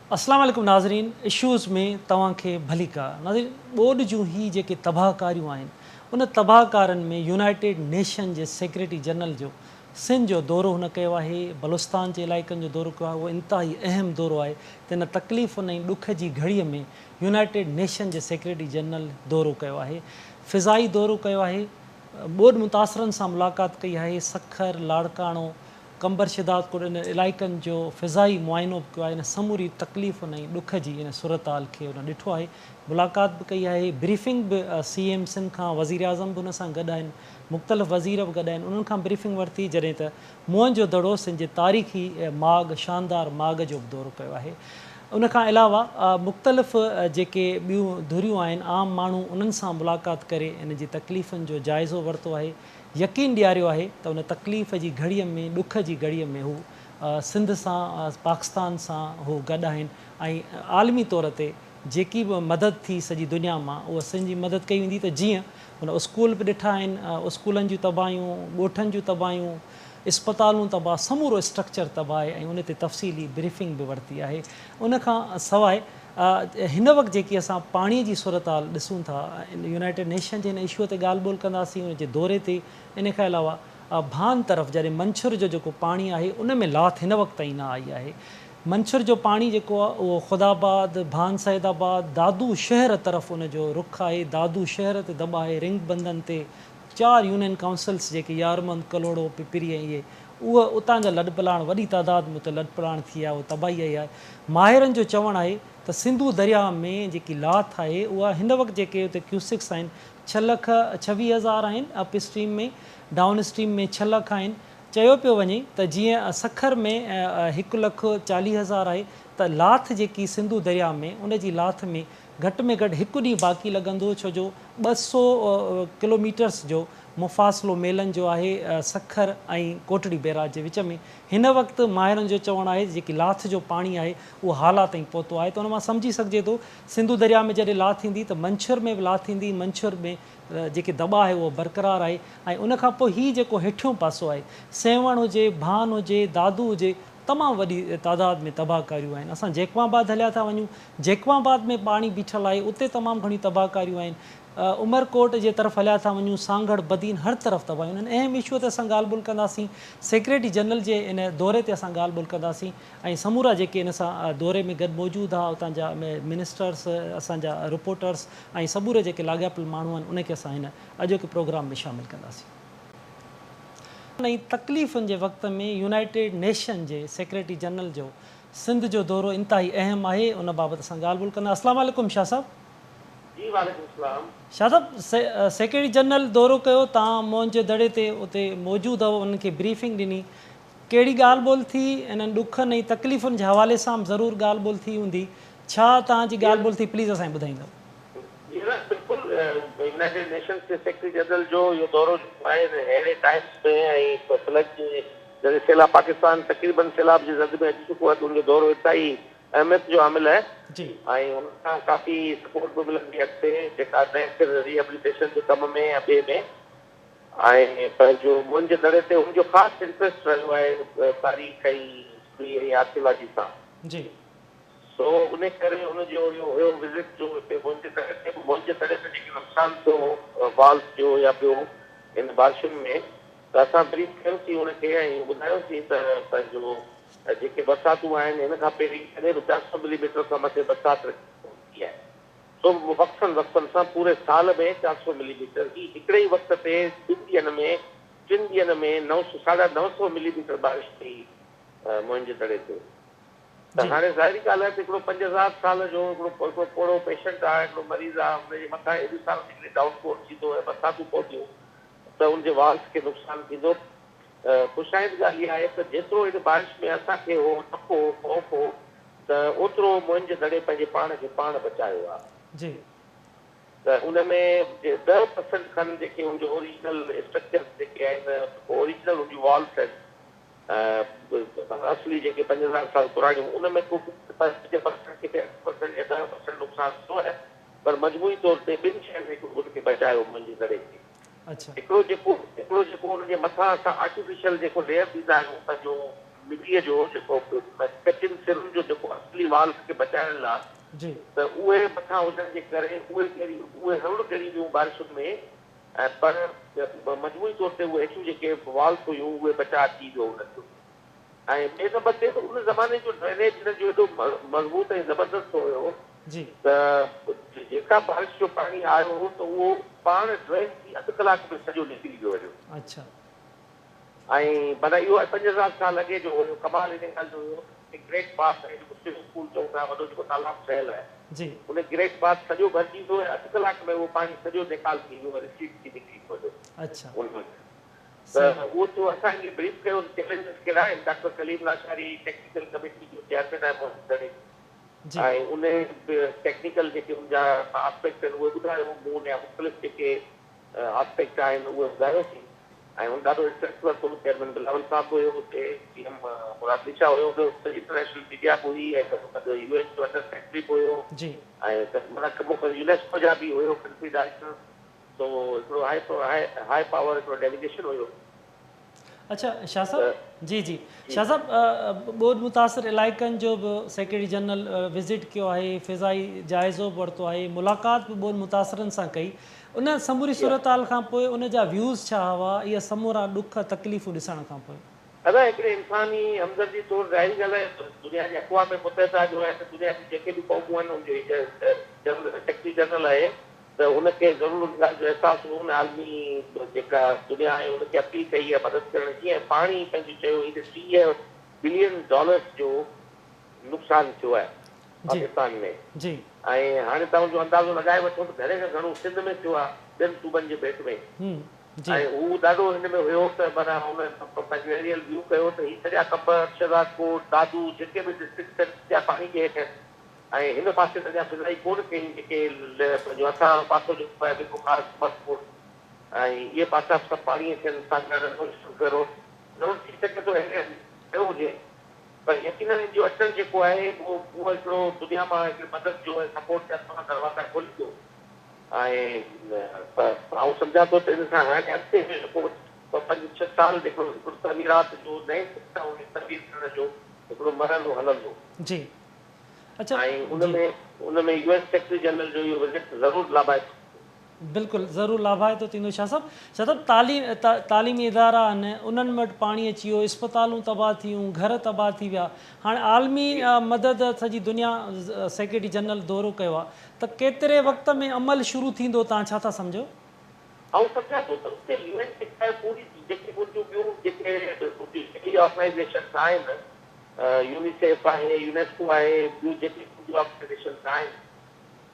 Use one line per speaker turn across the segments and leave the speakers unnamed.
अस्सलाम वालेकुम नाज़रीन, इशूज़ में तव्हांखे भली का नाज़रीन। ॿोॾि जूं ही जेके तबाहकारियूं आहिनि, उन तबाहकारनि में यूनाइटेड नेशन जे सेक्रेटरी जनरल जो सिंध जो दौरो हुन कयो आहे, बलूचिस्तान जे इलाइक़नि जो दौरो कयो आहे। उहो इंतिहाई अहम दौरो आहे त हिन तकलीफ़ ऐं ॾुख जी घड़ीअ में यूनाइटेड नेशन जे सेक्रेटरी जनरल दौरो कयो आहे, फ़िज़ाई दौरो कयो आहे, ॿोॾि मुतासिरनि सां मुलाक़ात कई आहे, सखर, लाड़काणो, कंबर शिदात कोट इन इलाइक़नि जो फ़िज़ाई मुआइनो बि कयो आहे। इन समूरी तकलीफ़ ऐं ॾुख जी इन सूरत हाल खे उन ॾिठो आहे, मुलाक़ात बि कई आहे, ब्रीफिंग बि CM सिंध खां वज़ीर आज़म बि उन सां गॾु आहिनि, मुख़्तलिफ़ वज़ीर बि गॾु आहिनि, उन्हनि खां ब्रीफिंग वरिती। जॾहिं त मुंहं जो दड़ो सिंध जे तारीख़ी माॻ शानदार माॻ जो बि दौरो कयो आहे। उनखां अलावा मुख़्तलिफ़ जेके ॿियूं धुरियूं आहिनि, आम माण्हू उन्हनि सां मुलाक़ात करे इन जी तकलीफ़ुनि जो जाइज़ो वरितो आहे, यकीन ॾियारियो आहे त उन तकलीफ़ जी घड़ीअ में, ॾुख जी घड़ीअ में हू सिंध सां, पाकिस्तान सां हू गॾु आहिनि ऐं आलमी तौर ते जेकी बि मदद थी सॼी दुनिया मां, उहा सिंध जी मदद कई वेंदी। त जीअं हुन स्कूल बि ॾिठा आहिनि, स्कूलनि जूं तबाहियूं, ॻोठनि जूं तबाहियूं, इस्पतालूं तबाह, समूरो स्ट्रक्चर तबाह आहे ऐं उन ते तफ़सीली ब्रीफिंग बि वरिती आहे। उनखां सवाइ हिन वक़्तु जेकी असां पाणीअ जी सूरत हाल ॾिसूं था, यूनाइटेड नेशन जे हिन इशूअ ते ॻाल्हि ॿोल कंदासीं, उन जे दौरे ते। इन खां अलावा भान तरफ़ जॾहिं मंछर जो जेको पाणी आहे, उन में लाथ हिन वक़्त ताईं न आई आहे। मंछर जो पाणी जेको आहे उहो ख़ुदाबाद, भान सैदाबाद, दादू शहर तरफ़ उन जो रुख़ आहे, दादू शहर ते दॿा आहे, रिंग बंधनि ते 4 यूनियन काउंसिल्स जेके यारमंद, कलोड़ो, पिपरी ऐं इहे, उहा उतां जा लॾपलाण वॾी तादाद में उते लॾपलाण थी आहे, उहा तबाही आई आहे। माहिरनि जो चवणु आहे त सिंधू दरिया में जेकी लाथ आहे, उहा हिन वक़्तु जेके उते क्यूसिक्स आहिनि 6,26,000 आहिनि अप स्ट्रीम में, डाउन स्ट्रीम में 6 लख आहिनि। चयो पियो वञे त जीअं सखर में 1,40,000 आहे, त लाथ जेकी सिंधू दरिया में, उन जी लाथ में घटि में घटि हिकु ॾींहुं बाक़ी लॻंदो, छो जो 200 किलोमीटर्स जो मुफ़ासिलो मेलनि जो आहे सखर ऐं कोटड़ी बैराज जे विच में। हिन वक़्तु माहिरनि जो चवणु आहे जेकी लाथ जो पाणी आहे उहो हाला ताईं पहुतो आहे, त उन मां सम्झी सघिजे थो सिंधू दरिया में जॾहिं लाथ ईंदी त मंछर में बि लाथ ईंदी, मंछर में जेके दॿा आहे उहो बरक़रार आहे। ऐं उनखां पोइ हीउ जेको हेठियों पासो आहे, सेवण हुजे, भान हुजे, दादू हुजे, तमामु वॾी तादाद में तबाहकारियूं आहिनि। असां जेकवाबाद हलिया था वञूं, जेकवाबाद में पाणी बीठल आहे, उते तमामु घणी तबाहकारियूं आहिनि। उमरकोट जे तरफ़ हलिया था वञूं, सांगड़, बदीन, हर तरफ़ तबाहियूं आहिनि। अहम इशूअ ते असां ॻाल्हि ॿोल कंदासीं, सेक्रेटरी जनरल जे इन दौरे ते असां ॻाल्हि ॿोल कंदासीं ऐं समूरा जेके इन सां दौरे में गॾु मौजूदु आहे, उतां जा मिनिस्टर्स, असांजा रिपोर्टर्स ऐं समूरे जेके लाॻापियल माण्हू आहिनि, उनखे असां हिन अॼोके प्रोग्राम में शामिलु कंदासीं। ऐं तकलीफ़ुनि जे वक़्त में यूनाइटेड नेशन जे सेक्रेटरी जनरल जो सिंध जो दौरो इंतिहाई अहम आहे, उन बाबति असां ॻाल्हि ॿोल कंदा। अस्सलाम वालेकुम शाह साहब।
जी वालेकुम सलाम।
शाह साहब, सेक्रेटरी जनरल दौरो कयो, तव्हां मुंहं जे दड़े ते उते मौजूदु हुओ, उनखे ब्रीफिंग ॾिनी, कहिड़ी ॻाल्हि ॿोल थी? इन्हनि ॾुखनि ऐं तकलीफ़ुनि जे हवाले सां ज़रूरु ॻाल्हि ॿोल थी हूंदी, छा तव्हांजी ॻाल्हि ॿोल थी, प्लीज़ असांखे ॿुधाईंदव?
बिल्कुलु, यूनाइटेड नेशंस जे सेक्रेटरी जनरल जो इहो दौरो आहे अहिड़े टाइम्स में ऐं फ्लड जे जॾहिं सैलाब पाकिस्तान तक़रीबन सैलाब जे ज़द में अची चुको आहे, त उनजो दौरो इताई अहमियत जो हामिल आहे ऐं हुन खां काफ़ी सपोर्ट बि मिलंदी अॻिते, जेका नए सिर रिहेबिलिटेशन जे कम में या ॿिए में। ऐं पंहिंजो मुंहं जे दड़े ते हुनजो ख़ासि इंट्रस्ट रहियो आहे तारीख़ ऐं हिस्ट्री ऐं आर्कियोलॉजी सां।
जी,
सो उन करे हुनजो इहो हुयो विज़िट जो हिते मुंहिंजे दड़े ते जेके नुक़सानु थियो वाल्स जो या ॿियो इन बारिशुनि में, त असां ब्रीफ कयोसीं हुनखे ऐं ॿुधायोसीं त पंहिंजो जेके बरसातूं आहिनि हिन खां पहिरीं कॾहिं बि 400 मिलीमीटर खां मथे बरसाति थी आहे। सो वक़्तनि सां पूरे साल में 400 मिलीमीटर ही हिकिड़े ई वक़्त ते 2 ॾींहनि में 900 मिलीमीटर बारिश थी मुंहिंजे दड़े ते। त हाणे ज़ाहिरी ॻाल्हि आहे त हिकिड़ो 5000 साल जो हिकिड़ो पोड़ो पेशेंट आहे, हिकिड़ो मरीज़ आहे, हुनजे मथां एॾी साल हिकिड़ी डाउनफॉल थींदो ऐं बरसातूं पवंदियूं त उनजे वाल्स खे नुक़सानु थींदो। ख़ुशाइद ॻाल्हि इहा आहे त जेतिरो हिन बारिश में असांखे उहो नफ़ो ख़ौफ़ हो, त ओतिरो मुंहिंजे दड़े पंहिंजे पाण खे पाण बचायो आहे। त उन में 10% खनि जेके हुनजो ओरिजिनल स्ट्रक्चर जेके आहिनि, ओरिजिनल हुनजूं वॉल्स आहिनि असली जेके 5000 साल पुराणियूं, उन में को 5% या 10% नुक़सानु थियो आहे, पर मजमूई तौर ते ॿिनि शयुनि हुनखे बचायो मुंहिंजे दड़े खे। हिकिड़ो जेको हुनजे मथां असां आर्टिफिशियल जेको लेयर ॾींदा आहियूं, पंहिंजो मिटीअ जो जेको कचिन सिरुनि जो जेको असली वाल खे बचाइण लाइ
जी
त उहे मथां हुजण जे करे उहे ज़रूरु करी वियूं बारिशुनि में, पर मजबूरी तौर ते उहे हेठियूं जेके वाल्स हुयूं उहे बचा थी वियो उन्हनि जो। ऐं ॿिए नंबर ते त उन ज़माने जो ड्रेनेज हिन जो एॾो मज़बूत ऐं ज़बरदस्त हुयो
जी
त जेका बारिश जो पाणी आयो हो त उहो पाण ड्रेन थी अधु कलाक में सॼो निकिरी वियो वञो।
अच्छा
ऐं माना इहो 5000 साल अॻे जो हुयो। कमाल इन ॻाल्हि जो हुयो ग्रेट पास आहे जेको स्विमिंग पूल चऊं था, वॾो जेको तालाब ठहियल आहे,
जी
उन ग्रेट पास सॼो भरिजी वियो ऐं अधु कलाक में उहो पाणी सॼो निकाल थी वियो, रिसीव थी निकिरी वियो
अच्छा
उन त उहो तो असांखे ब्रीफ कयो चैलेंजिस कहिड़ा आहिनि। Doctor Kaleem Lashari technical committee जो चेयरमैन आहे मोहम्मद,
जी
ऐं उन टेक्निकल जेके उनजा आस्पेक्ट आहिनि उहे ॿुधायो मूं या मुख़्तलिफ़ जेके आस्पेक्ट आहिनि उहे ॿुधायोसीं। ऐं हुन ॾाढो इंट्रस्ट वरितो। चेयरमैन बिलावल साहिबु हुयो हुते, सीएम मुराद निशा हुयो, इंटरनेशनल मीडिया बि हुई ऐं गॾु यूएन जो अंडर सेक्रेटरी बि हुयो
जी
ऐं माना यूनेस्को जा बि हुयो कंट्री डायरेक्टर। तो हिकिड़ो हाई पावर हिकिड़ो डेलीगेशन हुयो।
अच्छा शाह साहब जी जी शाह साहब ॿोॾ मुतासिर इलाइक़नि जो बि सेक्रेटरी जनरल विज़िट कयो आहे, फ़िज़ाई जाइज़ो बि वरितो आहे, मुलाक़ात बि ॿोॾ मुतासिरनि सां कई। उन समूरी सूरत हाल खां पोइ उन जा व्यूज़ छा हुआ, इहे समूरा ॾुख तकलीफ़ूं ॾिसण खां पोइ?
अदा हिकिड़े इंसानी हमदर्दी तौरु ज़ाहिरी ॻाल्हि आहे, दुनिया जे अक़वाम मुतहिदा जो आहे त दुनिया जी जेके बि क़ौमूं आहिनि उनजो सेक्रेटरी जनरल आहे त हुनखे ज़रूरु उन ॻाल्हि जो अहसासु हुओ। आलमी जेका दुनिया आहे उनखे अपील कई आहे मदद करण जी। ऐं पाणी पंहिंजो चयो हीअ $30 बिलियन जो नुक़सानु थियो आहे पाकिस्तान में।
जी
ऐं हाणे तव्हांजो अंदाज़ो लॻाए वठो त घणे खां घणो सिंध में थियो आहे, ॿियनि सूबनि जे भेट में। ऐं हू ॾाढो हिन में हुयो त माना हुन पंहिंजो एरियल व्यू कयो त हीअ सॼा कबर शहजादकोट दादू जेके बि डिस्ट्रिक्ट आहिनि पाणी जे हेठि आहिनि। ऐं हिन पासे त अञा फिज़ाई कोन कई जेके पंहिंजो असां पासो जेको आहे जेको ख़ासि मज़बूत ऐं इहे पासा सभु पाणीअ थियनि ज़रूरु थी सघे थो कयो हुजे। पर यकीननि जो अचणु जेको आहे उहो हिकिड़ो दुनिया मां हिकिड़ी मदद जो ऐं सपोर्ट जा थोरा दरवाज़ा खोली ॾियो। ऐं आउं सम्झां थो त इन सां हाणे अॻिते जेको 5-6 साल जेको हिकिड़ो तमीरात जो नए तमीर करण जो हिकिड़ो मरहलो हलंदो।
जी अच्छा
ऐं उनमें यूएन सेक्रेटरी जनरल जो इहो विज़िट ज़रूरु लाभायत
बिल्कुलु ज़रूरु लाभाइतो थींदो। छा सभु तालीमी इदारा आहिनि उन्हनि वटि पाणी अची वियो, इस्पतालूं तबाह थियूं, घर तबाह थी विया। हाणे आलमी मदद सॼी दुनिया सेक्रेटरी जनरल दौरो कयो आहे त केतिरे वक़्त में अमल शुरू थींदो, तव्हां छा था सम्झो?
ऐं सम्झां थो त उते यूएन जेका पूरी जेके ॿियूं जेके ऑर्गनाइज़ेशन्स आहिनि, यूनिसेफ आहे, यूनेस्को आहे, ॿियूं जेके ऑर्गनाइज़ेशन्स आहिनि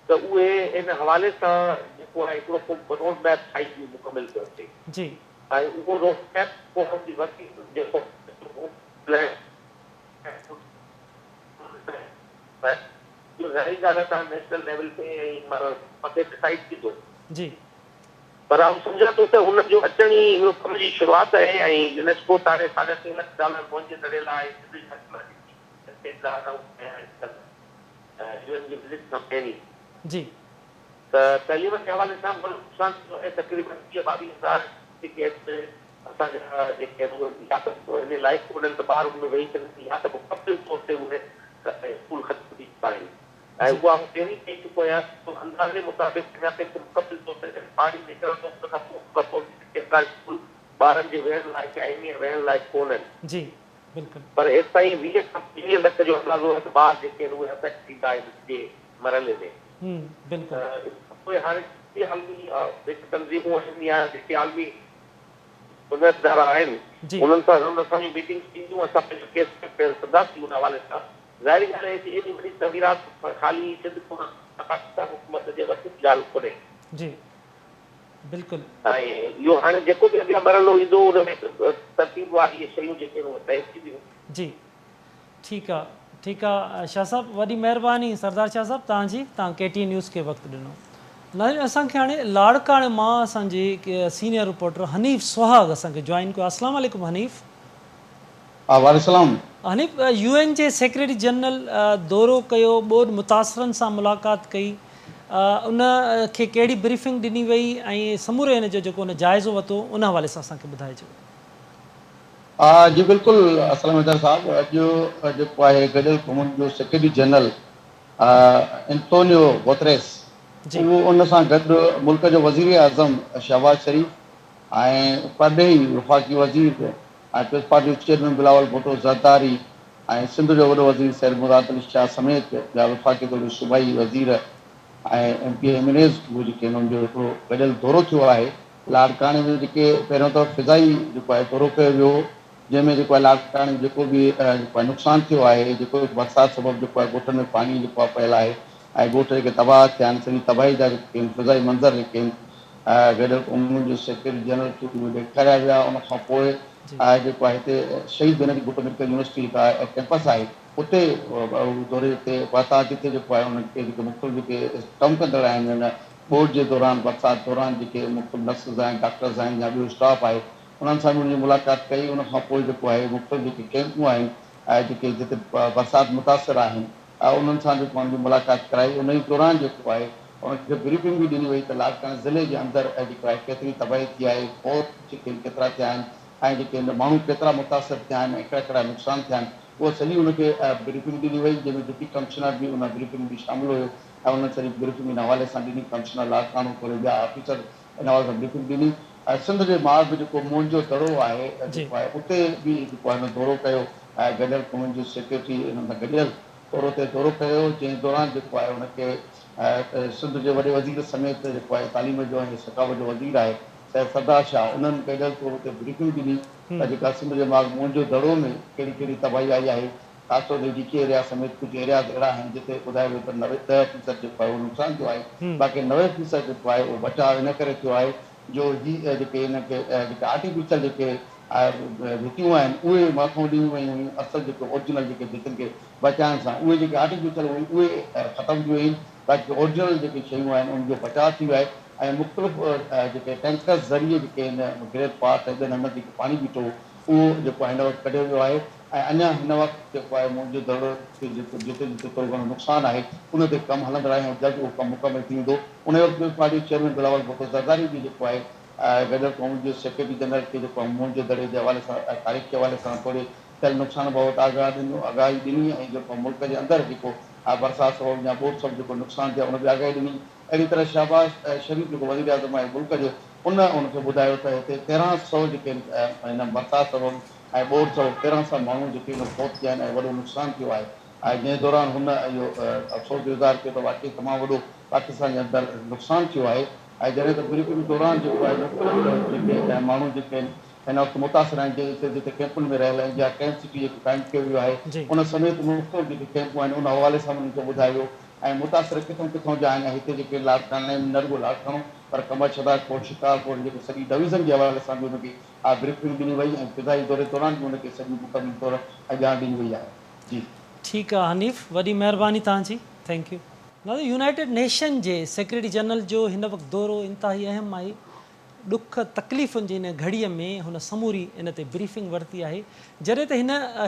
त उहे इन हवाले सां जेको आहे हिकिड़ो रोड मैप ठाही थी मुकमिल कयो अचे।
जी
ऐं उहो रोड मैप जेको ज़ाहिरी ॻाल्हि आहे तव्हां नेशनल लेवल ते मथे डिसाइड थींदो।
जी
पर आउं सम्झां थो त हुन जो अचण ई हिकिड़ो कम जी शुरूआति आहे। ऐं यूनेस्को हाणे $3.5 लाख मुंहिंजे दड़े लाइ
जी
त तइलीम जे हवाले सां तक़रीबन 20-22 हज़ार जेके असांजा जेके हिन लाइक़ कोन्हनि त ॿार हुन में वेही सघनि या त मुकमिल तौर ते उहे स्कूल ख़तमु थी पाइनि। ऐं उहा आउं पहिरीं चई चुको आहियां अंदाज़े मुताबिक़ अञा ताईं मुकमिल तौर ते पाणी निकिरंदो उन खां पोइ स्कूल ॿारनि जे वेहण लाइक़ु आहिनि या वेहण लाइक़ु कोन्हनि।
जी बिल्कुलु।
पर हेसि ताईं 20 लख जो अंदाज़ो आहे त ॿार जेके आहिनि उहे अफेक्ट थींदा आहिनि जे मरहले में।
बिल्कुलु
हाणे आलमी तंज़ीमूं आहिनि या जेके आलमी इदारा आहिनि उन्हनि सां असांजी मीटिंग्स थींदियूं, असां पंहिंजो केस कंदासीं उन हवाले सां। ज़ाहिरी ॻाल्हि आहे कि एॾी वॾी तमीरात ख़ाली सिंध पाकिस्तान हुकूमत जे वक़्तु ॻाल्हि कोन्हे।
जी बिल्कुलु।
ऐं इहो हाणे जेको बि अॻियां मरहलो ईंदो उन में तरतीब वारी इहे शयूं जेके आहिनि उहे तय थींदियूं।
जी ठीकु आहे शाह साहब, वॾी महिरबानी सरदार शाह साहब तव्हांजी, तव्हां KTN न्यूज़ खे वक़्तु ॾिनो। नाज़रीन असांखे हाणे लाड़काणे मां असांजे सीनियर रिपोर्टर हनीफ़ सुहाग असांखे जॉइन कयो। अस्सलाम वालेकुम हनीफ़।
वालेकुम।
हनीफ़ UN जे सेक्रेटरी जनरल दौरो कयो, ॿोॾ मुतासिरनि सां मुलाक़ात कई, उन खे कहिड़ी ब्रीफिंग ॾिनी वई ऐं समूरे हिन जो जेको उन जाइज़ो वरितो उन हवाले सां असांखे ॿुधाइजो।
जी बिल्कुलु असलम साहब। अॼु जेको आहे गॾियल क़ौमुनि जो सेक्रेटरी जनरल एंटोनियो गुतरेस,
जी
उहो उन सां गॾु मुल्क जो वज़ीर आज़म शहबाज शरीफ़ ऐं परॾेही वफ़ाक़ी वज़ीर ऐं पीपल्स पार्टी जो चेयरमैन बिलावल भुट्टो ज़रदारी ऐं सिंध जो वॾो वज़ीर सैद मुराद अली शाह समेत ॿिया वफ़ाक़ी तौर ते सूबाई वज़ीर ऐं MP एमिनेज़, उहो जेके हुननि जो हिकिड़ो गॾियल दौरो थियो आहे लाड़काणे में। जेके पहिरियों त फिज़ाई जेको आहे दौरो कयो वियो, जंहिंमें जेको आहे लाड़काणे जेको बि जेको आहे नुक़सानु थियो आहे, जेको बरसाति सबबु जेको आहे ॻोठनि में पाणी जेको आहे पयल आहे ऐं ॻोठ जेके तबाह थिया आहिनि, सॼी तबाही जा जेके आहिनि फिज़ाई मंज़र जेके आहिनि गॾियल क़ौमुनि जो सेक्रेटरी जनरल खे ॾेखारिया विया। उनखां पोइ
जी
जेको आहे हिते शहीद बेनज़ीर भुट्टो मेडिकल यूनिवर्सिटी का कैंपस आहे, उते दौरे ते पहुता, जिते जेको आहे उनखे जेके मुख़्तलिफ़ जेके कमु कंदड़ आहिनि हिन ॿोॾि जे दौरान, बरसाति दौरान, जेके मुख़्तलिफ़ नर्सिस आहिनि, डॉक्टर्स आहिनि या ॿियो स्टाफ आहे, उन्हनि सां बि मुंहिंजी मुलाक़ात कई। उनखां पोइ जेको आहे मुख़्तलिफ़ जेके कैंपूं आहिनि जेके जिते बरसाति मुतासिर आहिनि, उन्हनि सां जेको मुंहिंजी मुलाक़ात कराई। उन ई दौरान जेको आहे उनखे ब्रीफिंग बि ॾिनी वई त लाड़काणे ज़िले जे अंदरि जेको आहे केतिरी तबाही थी आहे, फौत जेके केतिरा थिया आहिनि ऐं जेके माण्हू केतिरा मुतासिर थिया आहिनि ऐं कहिड़ा कहिड़ा नुक़सान थिया आहिनि, उहा सॼी उनखे ब्रीफिंग ॾिनी वई, जंहिंमें डिप्टी कमिश्नर बि उन ब्रीफिंग में शामिलु हुयो ऐं उन सॼी ब्रीफिंग हिन हवाले सां ॾिनी। कमिश्नर लाड़काणो थोरे ॿिया ऑफिसर हिन हवाले सां ब्रीफिंग ॾिनी। ऐं सिंध जे माउ में जेको मुंहिंजो दड़ो आहे
जी
जेको आहे उते बि जेको आहे हिन दौरो कयो ऐं गॾियल क़ौमुनि जो सेक्रेटरी हिन सां गॾियल तौर ते दौरो कयो, जंहिं दौरान जेको आहे हुनखे सिंध जे वॾे वज़ीर समेत जेको आहे तालीम जो ऐं सखावत जो वज़ीर आहे सैद सरदार शाह, उन्हनि गॾियल तौर ते ब्रीफिंग ॾिनी त जेका सिंध जे माउ मुंहिंजो दड़ो में कहिड़ी कहिड़ी तबाही आई आहे। ख़ासि तौर ते डीके एरिया समेत कुझु एरियाज़ अहिड़ा आहिनि जिते ॿुधायो वियो त 10% जेको आहे उहो नुक़सानु थियो आहे, बाक़ी 90% जेको आहे उहो बचाव इन करे थियो आहे जो ही जेके हिनखे जेके आर्टिफिशियल जेके भितियूं आहिनि उहे मथां ॾिनियूं वयूं हुयूं। असुलु जेके ओरिजिनल जेके भितियुनि खे बचाइण सां उहे जेके आर्टिफिशियल हुयूं उहे ख़तमु थी वयूं, बाक़ी ओरिजिनल जेके शयूं आहिनि उनजो बचाव थी वियो आहे। ऐं मुख़्तलिफ़ जेके टैंकर्स ज़रिए जेके हिन ग्रेट पार्ट ऐं ॿियनि हंधि जेको पाणी बीठो उहो जेको आहे हिन वक़्तु कढियो वियो आहे। ऐं अञा हिन वक़्तु जेको आहे मुंहिंजो दड़ो जेको जिते जिते थोरो घणो नुक़सानु आहे उन ते कमु हलंदड़ आहे ऐं जल्द उहो कमु मुकमल थी वेंदो। उन वक़्तु पीपल्स पार्टी चेयरमैन बिलावल भुट्टो ज़रदारी बि जेको आहे गॾियल क़ौमुनि जो सेक्रेटरी जनरल खे जेको आहे मुंहिंजे दड़े जे हवाले सां तारीख़ जे हवाले सां थोरे थियल नुक़सान बाबति आगाही ॾिनी ऐं जेको मुल्क जे अंदरि जेको बरसाति सबबु या ॿोॾि सबबु जेको नुक़सानु थियो आहे उन बि आगाही ॾिनी। अहिड़ी तरह शहबाज शरीफ़ जेको वज़ीर आज़म आहे मुल्क जो, उनखे ॿुधायो त हिते 1300 जेके हिन बरसाति सबबु ऐं ॿोॾि सबबु 1300 माण्हू जेके हिन फौत थिया आहिनि ऐं वॾो नुक़सानु थियो आहे। ऐं जंहिं दौरान हुन इहो अफ़सोस गुज़ार कयो त वाक़ई तमामु वॾो पाकिस्तान जे अंदरि नुक़सानु थियो आहे। ऐं जॾहिं त ब्रीफिंग दौरान जेको आहे मुख़्तलिफ़ जेके माण्हू जेके आहिनि हिन वक़्तु मुतासिर आहिनि, जिते जिते कैंपुनि में रहियल आहिनि या कैंप सिटी जेको क़ाइमु कयो वियो आहे
जी
उन समेत मुख़्तलिफ़ जेके कैंपूं आहिनि उन हवाले सां उन्हनि खे ॿुधायो वियो। ऐं मुतासिर किथां किथां जा आहिनि ऐं हिते जेके लाड़काणे न रुॻो लाड़काणो पर कमर शिकारपुर शिकारपुर जेके सॼी डिवीज़न जे हवाले सां बि हुनखे ब्रीफिंग ॾिनी वई ऐं फिज़ाई दौरे दौरान बि हुनखे सॼी मुकमल तौर ॼाण ॾिनी वई आहे। जी
ठीकु आहे हनीफ़, वॾी महिरबानी तव्हांजी, थैंक यू। दादा, यूनाइटेड नेशन जे सेक्रेटरी जनरल जो हिन वक़्तु दौरो इंतिहाई अहम आहे। ॾुख तकलीफ़ुनि जी हिन घड़ीअ में हुन समूरी इन ते ब्रीफिंग वरिती आहे, जॾहिं त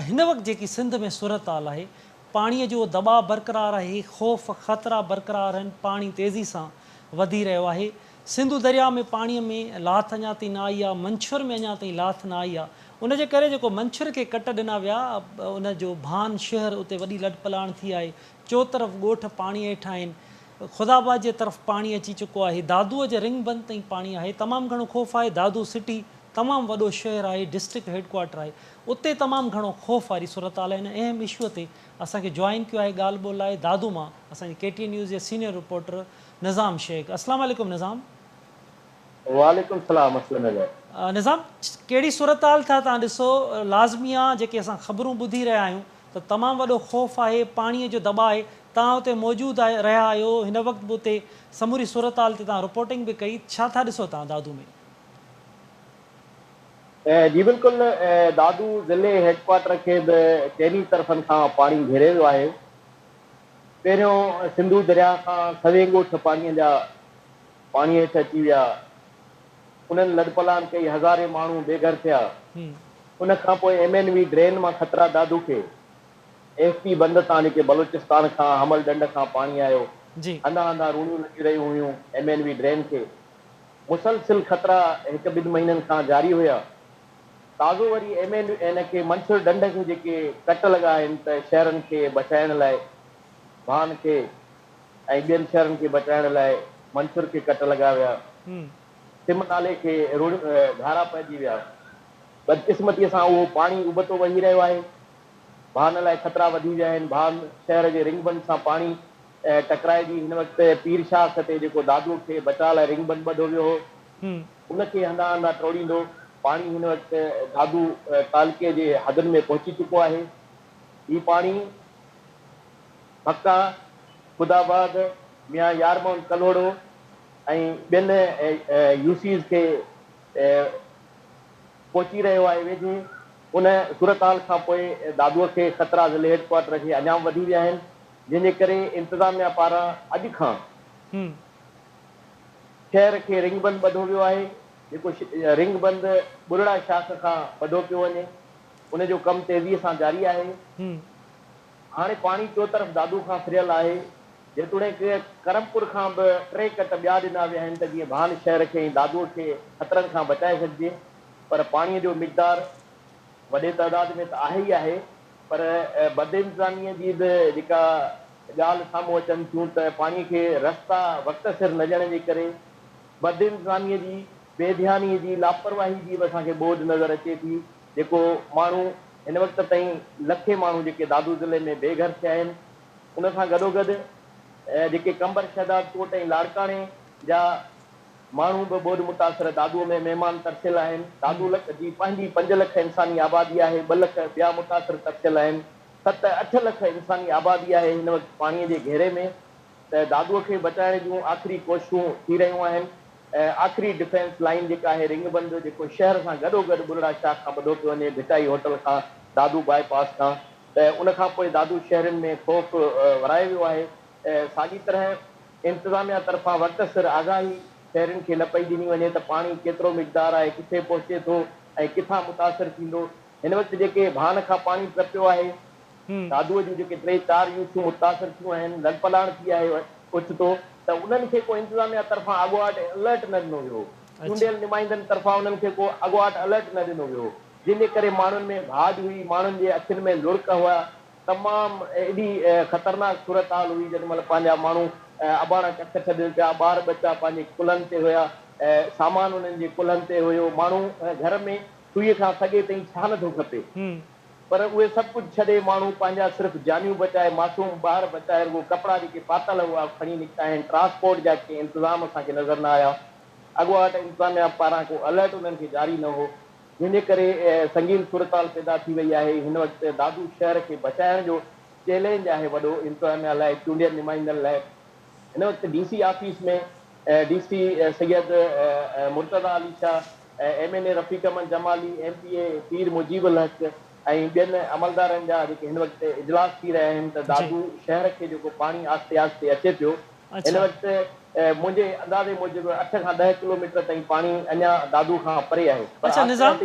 हिन वक़्तु जेकी सिंध में सूरत हाल आहे, पाणीअ जो दबाव बरक़रार आहे, ख़ौफ़ ख़तरा बरक़रार आहिनि, पाणी तेज़ी सां वधी रहियो आहे। सिंधु दरिया में पाणीअ में लाथ अञा ताईं न आई आहे, मंछर में अञा ताईं लाथ न आई आहे। उनजे करे जेको मंछर खे कट ॾिना विया, उनजो भान शहर उते वॾी लॾपलाण थी आहे, चोतरफ़ ॻोठ पाणी हेठां आहिनि, ख़ुदाबाद जे तरफ़ पाणी अची चुको आहे, दादूअ जे रिंग बंद ताईं पाणी आहे, तमामु घणो ख़ौफ़ आहे। दादू सिटी तमामु वॾो शहरु आहे, डिस्ट्रिक्ट हेडक्वाटर आहे, उते तमामु घणो ख़ौफ़ वारी सूरत हाल आहे। हिन अहम इशूअ ते असांखे जॉइन कयो आहे ॻाल्हि ॿोल लाइ दादू मां असांजे KTN न्यूज़ जे सीनियर रिपोर्टर निज़ाम शेख। अस्सलाम वालेकुम निज़ाम।
वालेकुम सलाम
निज़ाम, कहिड़ी सूरत हाल था तव्हां ॾिसो? लाज़मी आहे जेके असां ख़बरूं ॿुधी रहिया आहियूं त तमामु वॾो ख़ौफ़ आहे, पाणीअ जो दॿाउ आहे, तव्हां उते मौजूदु रहिया आहियो, हिन वक़्तु बि उते समूरी सूरत हाल ते तव्हां रिपोर्टिंग बि कई, छा था ॾिसो तव्हां दादू में?
जी बिल्कुलु, दादू ज़िले हेडक्वाटर खे बि चइनी तरफ़नि खां पाणी घेरे वियो आहे। पहिरियों सिंधू दरिया खां सवे ॻोठ पाणीअ जा पाणी हेठि अची विया, उन्हनि लॾपलान कई, हज़ारे माण्हू बेघर थिया। उन खां पोइ MNV ड्रेन मां ख़तरा दादू खे, FP बंद तां जेके बलूचिस्तान खां हमल ॾंड खां पाणी आयो,
जी
हंधा हंधा रूणियूं लॻी रहियूं हुयूं MNV ड्रेन खे। मुसलसिल ख़तरा 1-2 महीननि खां जारी हुया। ताज़ो वरी इनखे मंसूर ढंढ खे जेके कट लॻा आहिनि त शहरनि खे बचाइण लाइ भान खे ऐं ॿियनि शहरनि खे बचाइण लाइ मंसूर खे कट लॻा विया, सिम नाले खे धारा पइजी विया। बदकिस्मतीअ सां उहो पाणी उबतो वही रहियो आहे, भान लाइ ख़तरा वधी विया आहिनि। भान शहर जे रिंगबंद सां पाणी टकराइजी हिन वक़्तु पीर शाह ते जेको दादूअ खे बचाव लाइ रिंगबंद ॿधो वियो हो, उनखे हंधा हंधा टोड़ींदो पाणी हिन वक़्तु दादू तालुके जे हदनि में पहुची चुको आहे। हीउ पाणी मक्का, खुदाबाद, मियां यारमोन कलोड़ो ऐं ॿियनि यूसीज़ खे पहुची रहियो आहे वेझे। उन सूरत हाल खां पोइ दादूअ खे ख़तरा ज़िले हेडक्वाटर खे अञा वधी विया आहिनि, जंहिंजे करे इंतिज़ामिया पारां अॼु खां शहर खे रिंगबंद ॿधो वियो आहे। जेको रिंगबंद बुरड़ा शाख खां ॿधो पियो वञे, उनजो कमु तेज़ीअ सां जारी आहे। हाणे पाणी चो तरफ़ दादू खां फिरियल आहे, जेतोणीकि करमपुर खां बि 3 कट ॿिया ॾिना विया आहिनि त जीअं भान शहर खे ऐं दादूअ खे ख़तरनि खां बचाए सघिजे। पर पाणीअ जो मिक़दार वॾे तइदाद में त आहे ई आहे, पर बदइंतज़ामीअ जी बि जेका ॻाल्हि साम्हूं अचनि थियूं त पाणीअ खे रस्ता वक़्त सिर न ॾियण जे करे बदइंतज़ामीअ जी, बेध्यानीअ जी, लापरवाही जी बि असांखे ॿोध नज़र अचे थी। जेको माण्हू हिन वक़्त ताईं लखे माण्हू जेके दादू ज़िले में बेघर थिया आहिनि, उन सां गॾोगॾु जेके कंबर शहदाद कोट ऐं लाड़काणे जा माण्हू बि ॿोध मुतासिर दादूअ में महिमान तरसियल आहिनि। दादू जी पंहिंजी 5 लख इंसानी आबादी आहे, 2 लख ॿिया मुतासिर तरसियल आहिनि, 7-8 लख इंसानी आबादी आहे हिन वक़्तु पाणीअ जे घेरे में। त दादूअ खे बचाइण जूं आख़िरी कोशिशूं थी रहियूं आहिनि। आख़िरी डिफेंस लाइन जेका आहे रिंगबंद, जेको शहर सां गॾोगॾु बुरड़ा शाह खां ॿधो पियो वञे, भिटाई होटल खां, दादू बाईपास खां, त उनखां पोइ दादू शहरनि में ख़ौफ़ वराए वियो आहे। साॻी तरह इंतिज़ामिया तरफ़ां वक़्त सिर आगाही शहरनि खे न पई ॾिनी वञे त पाणी केतिरो मिक़दार आहे, किथे पहुचे थो ऐं किथां मुतासिर थींदो। हिन वक़्तु जेके भान खां पाणी टपियो आहे, दादूअ जूं जेके 3-4 यूसूं मुतासिर थियूं आहिनि, लड़पलाण थी आहे ओचितो, त उन्हनि खे को इंतिज़ामिया तरफ़ां अॻुवाट अलर्ट न ॾिनो वियो, चूंडियल नुमाइंदनि तरफ़ां उन्हनि खे को अॻुवाट अलर्ट न ॾिनो वियो, जंहिंजे करे माण्हुनि में भाॼ हुई, माण्हुनि जे अखियुनि में लुड़क हुआ। तमामु एॾी ख़तरनाक सूरत हाल हुई जेॾी महिल पंहिंजा माण्हू अबाणा कख छॾनि पिया, ॿार बच्चा पंहिंजे कुल्हनि ते हुया, सामान उन्हनि जे कुल्हनि ते हुयो। माण्हू घर में सुईअ खां सॻे ताईं छा नथो खपे, पर उहे सभु कुझु छॾे माण्हू पंहिंजा सिर्फ़ु जानियूं बचाए, मासूम ॿार बचाए, उहो कपिड़ा जेके पातल हुआ खणी निकिता आहिनि। ट्रांसपोर्ट जा के इंतिज़ाम असांखे नज़र न आया, अॻुवाट इंतिज़ामिया पारां को अलर्ट उन्हनि खे जारी न हो, जंहिंजे करे संगीन सूरत हाल पैदा थी वई आहे। हिन वक़्तु दादू शहर खे बचाइण जो चैलेंज आहे वॾो इंतिज़ामिया लाइ, चूंडियल नुमाइंदनि लाइ। हिन वक़्तु DC ऑफिस में DC सैयद मुर्तज़ा अली शाह, MNA रफ़ीक अहमद जमाली, MPA पीर मुजीबुल हक़ ऐं ॿियनि अमलदारनि जा जेके हिन वक़्तु इजलास थी रहिया आहिनि त दादू शहर खे जेको पाणी आस्ते आस्ते अचे पियो, हिन वक़्तु मुंहिंजे अंदाज़े मूजिबि 8 खां 10 किलोमीटर ताईं पाणी अञा दादू खां परे आहे।
अच्छा निज़ाम,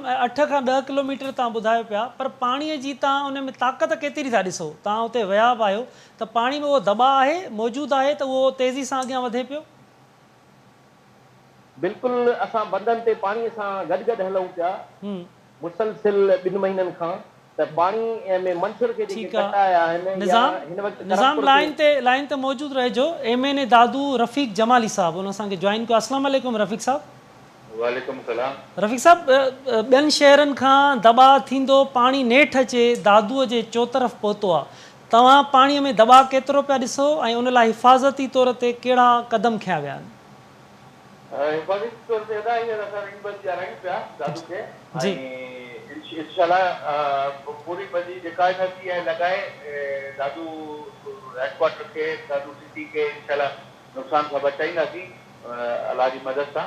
8 खां 10 किलोमीटर तव्हां ॿुधायो पिया, पर पाणीअ जी तव्हां उन में ताक़त केतिरी था ॾिसो? तव्हां उते विया बि आहियो, त पाणी में उहो दॿाउ आहे, मौजूदु आहे, त उहो तेज़ी सां अॻियां वधे पियो?
बिल्कुलु, असां बंदनि ते पाणीअ सां गॾु गॾु हलूं पिया मुसलसिल 2 महीननि खां। त पाणी में मंसूर खे जेके कटाया आहिनि,
निज़ाम लाइन ते मौजूदु रहिजो। MNA दादू रफ़ीक जमाली साहब उन असांखे जॉइन कयो। अस्सलाम वालेकुम रफ़ीक साहब।
वालेकुम सलाम।
रफ़ीक साहब, ॿियनि शहरनि खां दॿाउ थींदो, पाणी नेठि अचे, दादूअ जे चोतरफ़ पहुतो आहे, तव्हां पाणीअ में दॿाउ केतिरो पिया ॾिसो ऐं उन लाइ हिफ़ाज़ती तौर ते कहिड़ा क़दम खयां विया आहिनि?
हिफ़ाज़ती तौर ते असां रिंगबंद ॼाणायूं पिया दादू खे, इंशाल्लाह पूरी पंहिंजी जेकायती ऐं लॻाए दादू हेडक्वाटर खे, दादू सिटी खे इंशाल्लाह नुक़सान खां बचाईंदासीं अलाह जी मदद सां।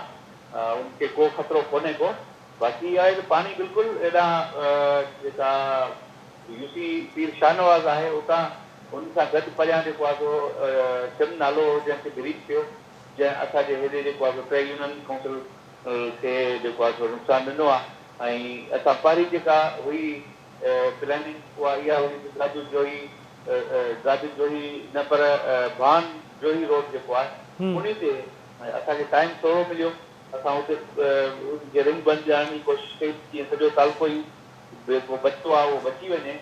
उनखे को ख़तरो कोन्हे को। बाक़ी आहे त पाणी बिल्कुलु एॾा जेका UC पीर शाहनवाज़ आहे उतां उन सां गॾु परियां जेको आहे सो सिम नालो जंहिंखे ब्रीच थियो, जंहिं असांजे हेॾे जेको आहे ट्रेड यूनियन काउंसिल खे जेको आहे सो नुक़सानु ॾिनो आहे। ऐं असां पहिरीं जेका हुई प्लानिंग उहा इहा हुई दादू जो ई न पर भान जो ई रोड जेको आहे उन ते असांखे टाइम थोरो मिलियो असां हुते रिंग बंदि ॾियण जी कोशिशि कई जीअं सॼो तालुको ई जेको बचो आहे उहो बची वञे,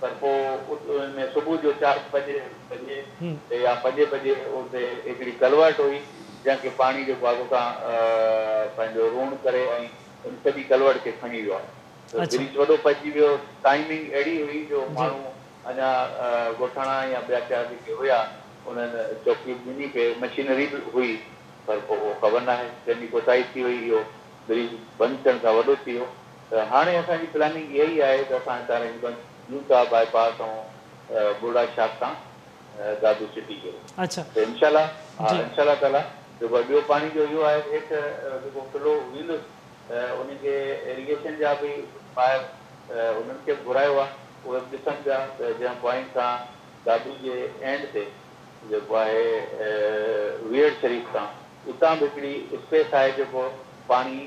पर पोइ उनमें सुबुह जो 4 बजे या 5 बजे उते हिकिड़ी कलवट हुई जंहिंखे पाणी जेको आहे उतां पंहिंजो रूण करे ऐं उन सॼी कलवट खे खणी वियो आहे। त
अच्छा।
ब्रिज वॾो पइजी वियो, टाइमिंग अहिड़ी हुई जो माण्हू अञा ॻोठाणा या ॿिया चार जेके हुया उन्हनि चौकी ॾिनी पे मशीनरी बि हुई, पर पोइ उहो ख़बर न आहे कंहिंजी कोताही थी वई, इहो ब्रिज बंदि थियण खां वॾो थी वियो। त हाणे असांजी प्लानिंग इहा ई आहे त असां हितां रिंग बंदि ॾियूं था बाईपास ऐं बुढ़ा शाख तां दादू सिटी जो।
अच्छा
त इंशाल्लाह ताला जेको ॿियो पाणी जो इहो आहे हेठि जेको फ्लो वेंदुसि उनखे इरिगेशन जा बि ॿाहिरि उन्हनि खे घुरायो आहे, उहे बि ॾिसनि पिया त जंहिं पॉइंट खां दादू जे एंड ते जेको आहे वेड़ शरीफ़ तां उतां बि हिकिड़ी स्पेस आहे जेको पाणी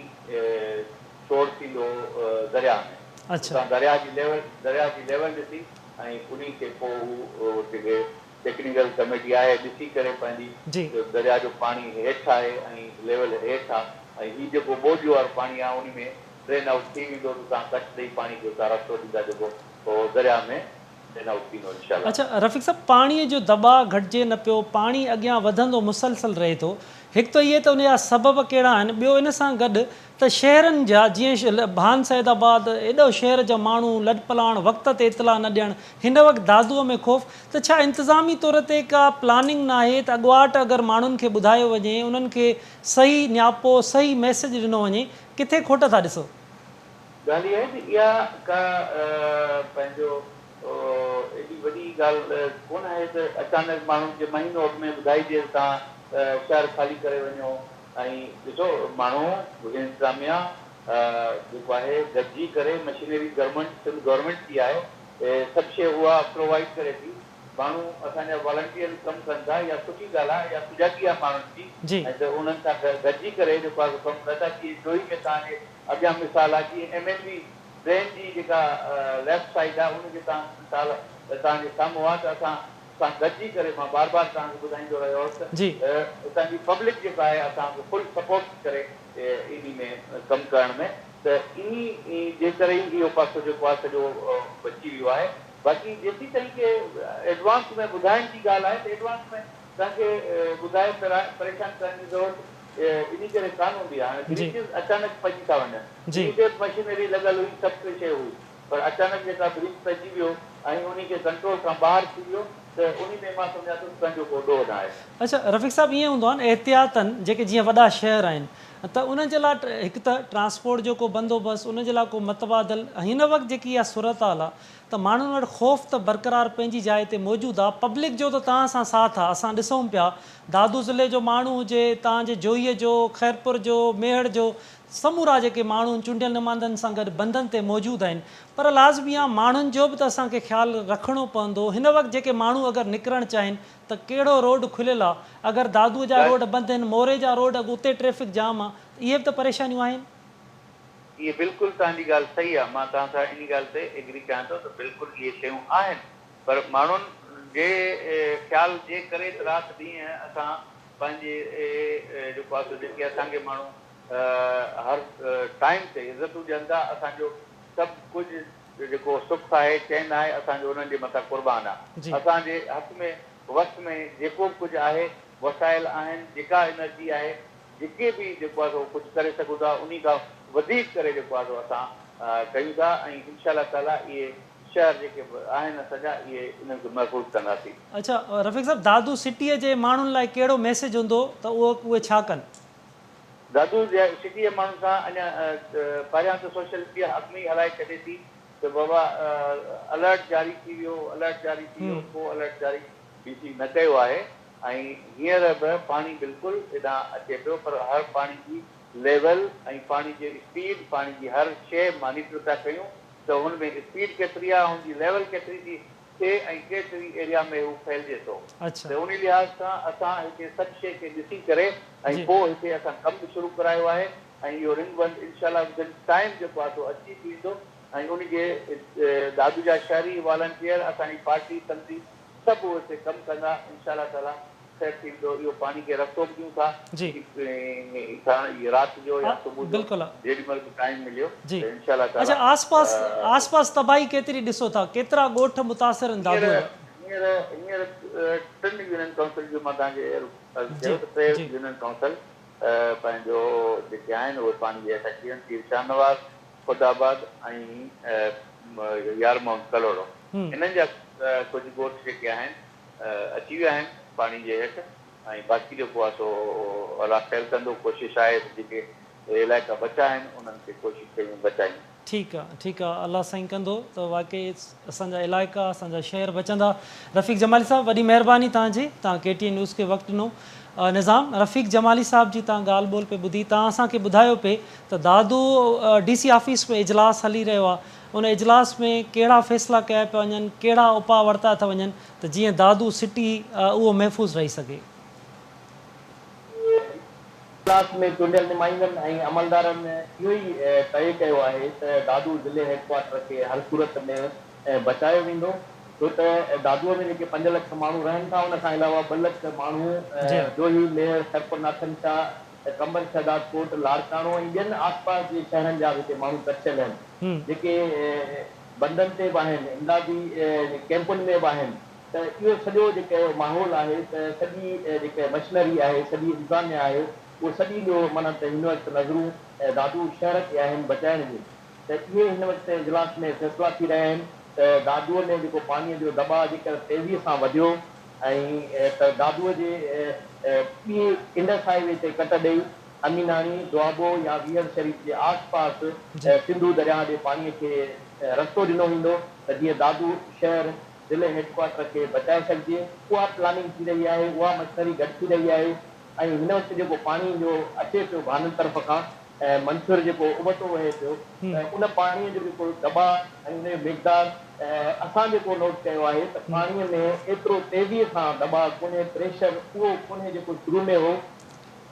शोर थींदो दरिया में।
अच्छा
दरिया जी लेवल ॾिसी ऐं उन खे पोइ जेके टेक्निकल कमेटी आहे ॾिसी करे
जी
पंहिंजी दरिया जो पाणी हेठि आहे ऐं लेवल हेठि आहे, ऐं हीउ जेको बोझो वारो पाणी आहे उन में ड्रेन आउट थी वेंदो त तव्हां कच्छ ॾेई पाणी खे उतां रस्तो ॾींदा जेको पोइ दरिया में ड्रेन आउट थींदो इंशाल्लाह।
अच्छा रफ़ीक साहब, पाणीअ जो दॿाउ घटिजे न पियो, पाणी अॻियां वधंदो मुसलसल रहे थो, हिकु त इहे त उनजा सबब कहिड़ा आहिनि, ॿियो इन सां गॾु त शहरनि जा जीअं भान सैदाबाद एॾो शहर जा माण्हू लॾपलाण वक़्त ते इतला न ॾियणु, हिन वक़्तु दादूअ में ख़ौफ़, त छा इंतिज़ामी तौर ते का प्लानिंग न आहे त अॻुवाट अगरि माण्हुनि खे ॿुधायो वञे, उन्हनि खे सही न्यापो सही मैसेज ॾिनो वञे, किथे खोट था ॾिसो?
ॻाल्हि इहा आहे त इहा का पंहिंजो एॾी वॾी ॻाल्हि कोन आहे त अचानक माण्हुनि खे महीनो अॻु में ॿुधाइजे तव्हां शहर ख़ाली करे वञो। ऐं ॾिसो माण्हू इंतिज़ामिया जेको आहे गॾिजी करे मशीनरी गवर्नमेंट जी आहे सभु शइ उहा प्रोवाइड करे थी, माण्हू असांजा वॉलंटियर कमु कनि था, या सुठी ॻाल्हि आहे या सुजाॻी आहे माण्हुनि जी, ऐं त उन्हनि सां गॾिजी करे जेको आहे कमु कंदा। जीअं जोई में तव्हांजे अॻियां मिसाल आहे जीअं MNV ट्रेन जी जेका लेफ्ट साइड आहे उनखे तव्हां मिसाल तव्हांजे साम्हूं आहे त असां गॾिजी करे मां बार बार तव्हांखे ॿुधाईंदो रहियो
जी
त उतां जी पब्लिक जेका आहे असांखे फुल सपोर्ट करे इन में कमु करण में, त इन जे करे ई इहो पासो जेको आहे सॼो बची वियो आहे। बाक़ी जेसी तरीक़े एडवांस में ॿुधाइण जी ॻाल्हि आहे त एडवांस में तव्हांखे ॿुधाए परेशान करण जी ज़रूरत इन करे कान हूंदी आहे। ब्रिज अचानक पइजी था वञनि, मशीनरी लॻल हुई, सभु शइ हुई, पर अचानक जेका ब्रिज पइजी वियो ऐं उनखे कंट्रोल खां ॿाहिरि थी वियो त उन में मां सम्झां थो पंहिंजो को ॾोह न आहे।
अच्छा रफ़ीक साहब, ईअं हूंदो आहे न एहतियातनि जेके जीअं वॾा शहर आहिनि त उन जे लाइ हिकु त ट्रांसपोर्ट जो को बंदोबस्तु, उन जे लाइ को मतबादल, हिन वक़्तु जेकी इहा सूरत हाल आहे त माण्हुनि वटि ख़ौफ़ त बरक़रार पंहिंजी जाइ ते मौजूदु आहे, पब्लिक जो त तव्हां सां साथ आहे, असां ॾिसूं पिया दादू ज़िले जो माण्हू हुजे, तव्हांजे जोईअ जो, ख़ैरपुर जो, मेहर जो, समूरा जेके माण्हू चूंडियल नुमाइंदनि सां गॾु बंधनि ते मौजूदु आहिनि, पर लाज़मी आहे माण्हुनि जो बि त असांखे ख़्यालु रखिणो पवंदो। हिन वक़्तु जेके माण्हू अगरि निकिरणु चाहिनि त कहिड़ो रोड खुलियल आहे, अगरि दादूअ जा रोड बंदि आहिनि, मोरे जा रोड उते ट्रैफ़िक जाम आहे, इहे बि त परेशानियूं आहिनि।
इहे बिल्कुलु तव्हांजी ॻाल्हि सही आहे, मां तव्हां सां इन ॻाल्हि ते एग्री कयां थो त बिल्कुलु इहे शयूं आहिनि, पर माण्हुनि जे ख़्याल जे करे राति ॾींहं असां पंहिंजे जेको आहे जेके असांखे माण्हू हर टाइम ते इज़तूं ॾियनि था, असांजो सभु कुझु जेको सुख आहे चैन आहे असांजो उन्हनि जे मथां क़ुर्बान आहे। असांजे हथ में वक़्त में जेको कुझु आहे वसाइल आहिनि, जेका एनर्जी आहे, जेके बि जेको आहे कुझु करे सघूं था उन खां वधीक करे जेको आहे असां कयूं था, ऐं इंशाल्लाह ताला इहे शहर जेके आहिनि असांजा इहे इन्हनि खे महफ़ूज़ कंदासीं।
अच्छा रफ़ीक साहब, दादू सिटीअ जे माण्हुनि लाइ कहिड़ो मैसेज हूंदो त उहे छा कनि?
दादू सिटीअ जे माण्हुनि सां अञा पहिरियां त सोशल मीडिया अॻु में ई हलाए छॾे थी त बाबा अलर्ट जारी थी वियो, को अलर्ट जारी DC न कयो आहे, ऐं हींअर बि पाणी बिल्कुलु हेॾां अचे पियो, पर हर पाणी जी लेवल ऐं पाणी जी स्पीड, पाणी जी हर शइ मॉनिटर था कयूं त हुन में स्पीड केतिरी आहे, हुनजी लेवल केतिरी थी थिए ऐं केतिरी एरिया में हू फैलिजे थो। त उन लिहाज़ सां असां हिते सभु शइ खे ॾिसी करे ऐं पोइ हिते असां कमु शुरू करायो आहे, ऐं इहो रिंग बंदि इंशाल्लाह टाइम जेको आहे सो अची वेंदो, ऐं उनखे दादू जा शहरी वॉलंटियर, असांजी पार्टी तंज़ीम सभु हिते कमु कंदा इंशाल्लाह ताला। सेट थींदो इहो पानी खे रस्तो बि ॾियूं था
जी।
इहे राति जो या सुबुह जो
बिल्कुल
जेॾी महिल बि टाइम मिलियो
जी।
त इंशाल्लाह
अच्छा, आसपास तबाही केतिरी ॾिसो था, केतिरा ॻोठ मुतासिर आहिनि दादूअ जा?
हींअर 3 यूनियन काउंसिल जो मां तव्हांखे अर्ज़ु कयो त 3
जी।
यूनियन काउंसिल पंहिंजो जेके आहिनि उहे पानी जे हेठि अची वञनि, पीर शाहनवाज़, खुदाबाद ऐं यारमोन कलोड़ो इन्हनि जा कुझु ॻोठ जेके आहिनि अची विया आहिनि पानी जे हेठि ऐं बाक़ी जेको आहे सो अलाह ख़ैर कंदो। कोशिशि आहे जेके इलाइक़ा बचा आहिनि उन्हनि खे कोशिशि कयूं बचायूं।
ठीकु आहे, अलाह साईं कंदो त वाक़ई असांजा इलाइक़ा असांजा शहर बचंदा। रफ़ीक जमाली साहब, वॾी महिरबानी तव्हांजी, तव्हां KTN न्यूज़ खे वक़्तु ॾिनो। निज़ाम, रफ़ीक जमाली साहब जी तव्हां ॻाल्हि ॿोल पे ॿुधी, तव्हां असांखे ॿुधायो पे त दादू DC ऑफिस में इजलास हली रहियो आहे, उन इजलास में कहिड़ा फ़ैसिला कया पिया वञनि, कहिड़ा उपाउ वरिता था वञनि त जीअं दादू सिटी उहो महफ़ूज़ रही सघे?
इजलास में चूंडियल नुमाइंदनि ऐं अमलदारनि इहो ई तय कयो आहे त दादू ज़िले हेडक्वार्टर खे हर सूरत में बचायो वेंदो, छो त दादूअ में जेके 5 लख माण्हू रहनि था उन खां अलावा 2 लख माण्हू जोही, मेयर, सरपनाथन शाह, कंबर शहदाद कोट, लाड़काणो ऐं ॿियनि आसपास जे शहरनि जा हिते माण्हू कचियल आहिनि जेके बंदनि ते बि आहिनि, इमदादी कैंपुनि में बि आहिनि। त इहो सॼो जेको माहौल आहे त सॼी जेका मशीनरी आहे, सॼी इंतज़ामिया आहे, उहो सॼी जो माना त हिन वक़्तु नज़रूं दादू शहर खे आहिनि बचाइण जी। त इहे हिन वक़्तु इजलास में फ़ैसिला थी रहिया आहिनि त दादूअ में जेको पाणीअ जो दॿा जेकर तेज़ीअ सां वधियो ऐं त दादूअ जे ॿी इंडस हाईवे ते कट ॾेई अमीनाणी, दुआबो या वीहर शरीफ़ जे आसपास सिंधू दरिया जे पाणीअ खे रस्तो ॾिनो वेंदो त जीअं दादू शहर ज़िले हेडक्वार्टर खे बचाए सघिजे। उहा प्लानिंग थी रही आहे, उहा मशीनरी गॾु थी रही आहे ऐं हिन वक़्तु जेको पाणी जो अचे पियो भाननि तरफ़ खां मंसूर जेको उबतो वहे पियो त उन पाणीअ जो जेको दॿा ऐं उन जो मिक़दार असां जेको नोट कयो आहे त पाणीअ में एतिरो तेज़ीअ सां दॿा कोन्हे, प्रेशर उहो कोन्हे जेको शुरू में हो।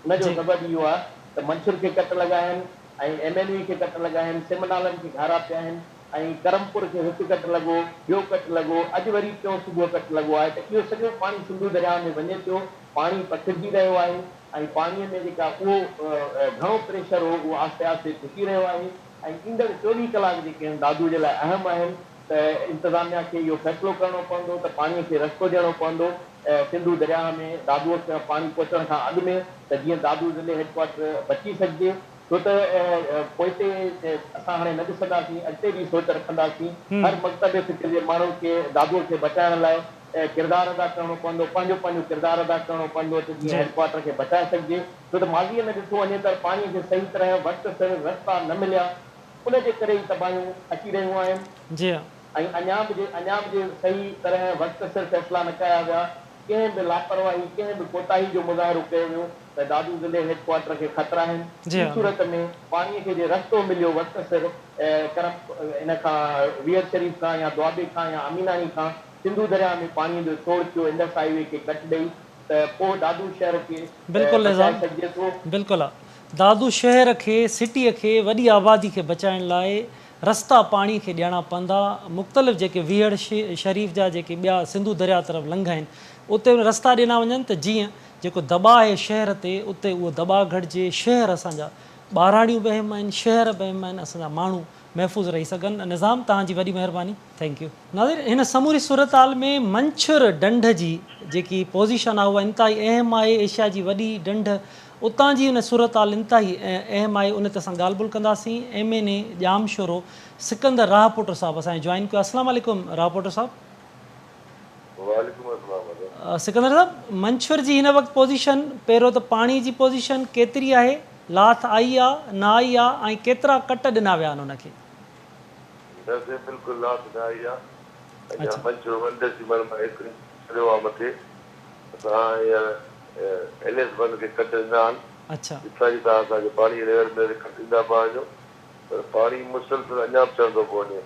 उन जो सबबु इहो आहे त मंसूर खे कट लॻा आहिनि ऐं MNV खे कट लॻा आहिनि, सिमनालनि खे घारा पिया आहिनि ऐं करमपुर खे हिकु कट लॻो, ॿियो कट लॻो, अॼु वरी टियों सुबुह कट लॻो आहे। त इहो सॼो पाणी सिंधू दरिया में वञे पियो, पाणी पखिड़िजी रहियो आहे ऐं पाणीअ में जेका उहो घणो प्रेशर हो उहो आहिस्ते आहिस्ते घटिजी रहियो आहे ऐं ईंदड़ 24 कलाक जेके आहिनि दादू जे लाइ अहम आहिनि। त इंतिज़ामिया खे इहो फ़ैसिलो करणो पवंदो त पाणीअ खे रस्तो ॾियणो पवंदो सिंधू दरिया में दादूअ खे पाणी पहुचण खां अॻु में, त जीअं दादू ज़िले हेडक्वार्टर बची सघिजे। छो त पोइते असां हाणे न ॾिसंदासीं, अॻिते बि सोच रखंदासीं हर मक़सद फ़िक्र जे माण्हू खे दादूअ खे बचाइण लाइ किरदारु अदा करणो पवंदो, पंहिंजो पंहिंजो किरदारु अदा करणो पवंदो त जीअं हेडक्वार्टर खे बचाए सघिजे। छो त माज़ीअ में ॾिठो वञे त पाणीअ खे सही तरह वक़्तु सिर रस्ता न मिलिया, उनजे करे ई तबाहियूं अची रहियूं आहिनि ऐं अञा बि सही तरह वक़्तु सिर फ़ैसिला न कया विया, कंहिं बि लापरवाही, कंहिं बि कोताही जो मुज़ाहिरो कयो वियो त दादू ज़िले हेडक्वार्टर खे ख़तरा आहिनि। इन सूरत में पाणीअ खे जे रस्तो मिलियो वक़्तु सिर इन खां वीहर शरीफ़ खां या दुआबे खां या अमीनाणी खां सिंधू दरिया में पाणीअ जो छोड़ थियो, इंडस हाईवे खे कट ॾेई त पोइ दादू शहर खे बचाए सघिजे थो।
बिल्कुलु आहे, दादू शहर खे, सिटीअ खे, वॾी आबादी खे बचाइण लाइ रस्ता पाणी खे ॾियणा पवंदा। मुख़्तलिफ़ जेके वीहर शरीफ़ जा जेके ॿिया सिंधू दरिया तरफ़ लंघ आहिनि उते रस्ता ॾिना वञनि त जीअं जेको दॿा आहे शहर ते उते उहो दॿा घटिजे, शहर असांजा ॿाराड़ियूं बि अहम आहिनि, शहर बि अहम आहिनि, असांजा माण्हू महफ़ूज़ रही सघनि। निज़ाम, तव्हांजी वॾी महिरबानी, थैंक यू। नाज़रीन, हिन समूरी सूरत हाल में मंछर ढंढ जी जेकी पोज़ीशन आहे उहा इंतिहाई अहम आहे। एशिया जी वॾी ढंढ, उतां जी उन सूरत हाल इंतिहाई अहम आहे। उन ते असां ॻाल्हि ॿोल कंदासीं। MNA जामशोरो सिकंदर राहपुटर साहब असांखे जॉइन कयो। अस्सलाम वालेकुम राहपुटर साहब। सिकंदर साहब, मंछर जी हिन वक़्तु पोज़ीशन, पहिरियों त पाणी जी पोज़ीशन केतिरी आहे, लाथ आई आहे न आई आहे ऐं केतिरा कट ॾिना विया आहिनि उनखे?
बिल्कुलु लाथ न आई आहे, अञा मंछर वंदसि छॾियो आहे मथे। असां हींअर LS बंद खे कट ॾिना आहिनि। जितां असांखे पाणी लेवल में कट ॾींदा पाणीअ जो, पर पाणी मुसलसल अञा बि चढ़ंदो पियो वञे।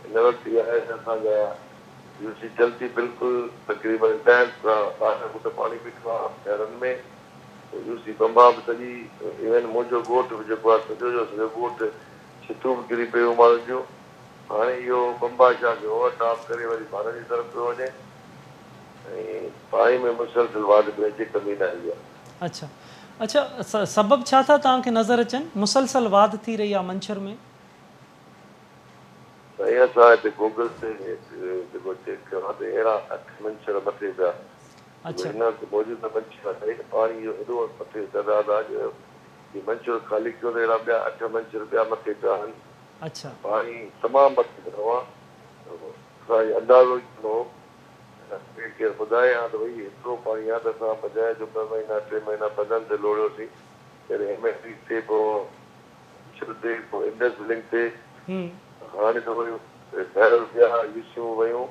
हिन वक़्तु इहा आहे त असांजा UC जल्दी बिल्कुलु तक़रीबन 10 खां 12 फुट पाणी बीठो आहे शहरनि में। UC बंबा बि सॼी, इवन मुंहिंजो ॻोठ बि जेको आहे सॼो जो सॼो ॻोठ छितूं बि किरी पियूं माण्हुनि जूं। हाणे इहो बंबा छा खे ओवरटॉप करे वरी भारत जी तरफ़ पियो वञे ऐं पाणी में मुसलसल वाद में अचे कमी न आई आहे।
अच्छा अच्छा, सबब छा था तव्हांखे नज़र अचनि मुसलसल वाद थी रही आहे मंछर में?
साईं असां हिते गूगल ते जेको चेक कयो आहे त अहिड़ा 8 मंछर मथे पिया।
अच्छा
हिन वक़्तु मौजूदा मंछर आहे पाणी जो हेॾो मथे तइदाद आहे जो कि मंछर ख़ाली कयो त अहिड़ा ॿिया 8 मंछर ॿिया मथे पिया आहिनि।
अच्छा
पाणी तमामु मथे पियो आहे। असांखे अंदाज़ो ई न हो, केरु ॿुधाए हा त भई एतिरो पाणी आहे त असां बजाए जो 2 महीना 3 महीना बदन ते लोड़ियोसीं। पहिरें MSD ते पोइ पोइ इंडस लिंक ते, हाणे त वरी ॿाहिरि ॿिया इशू वयूं।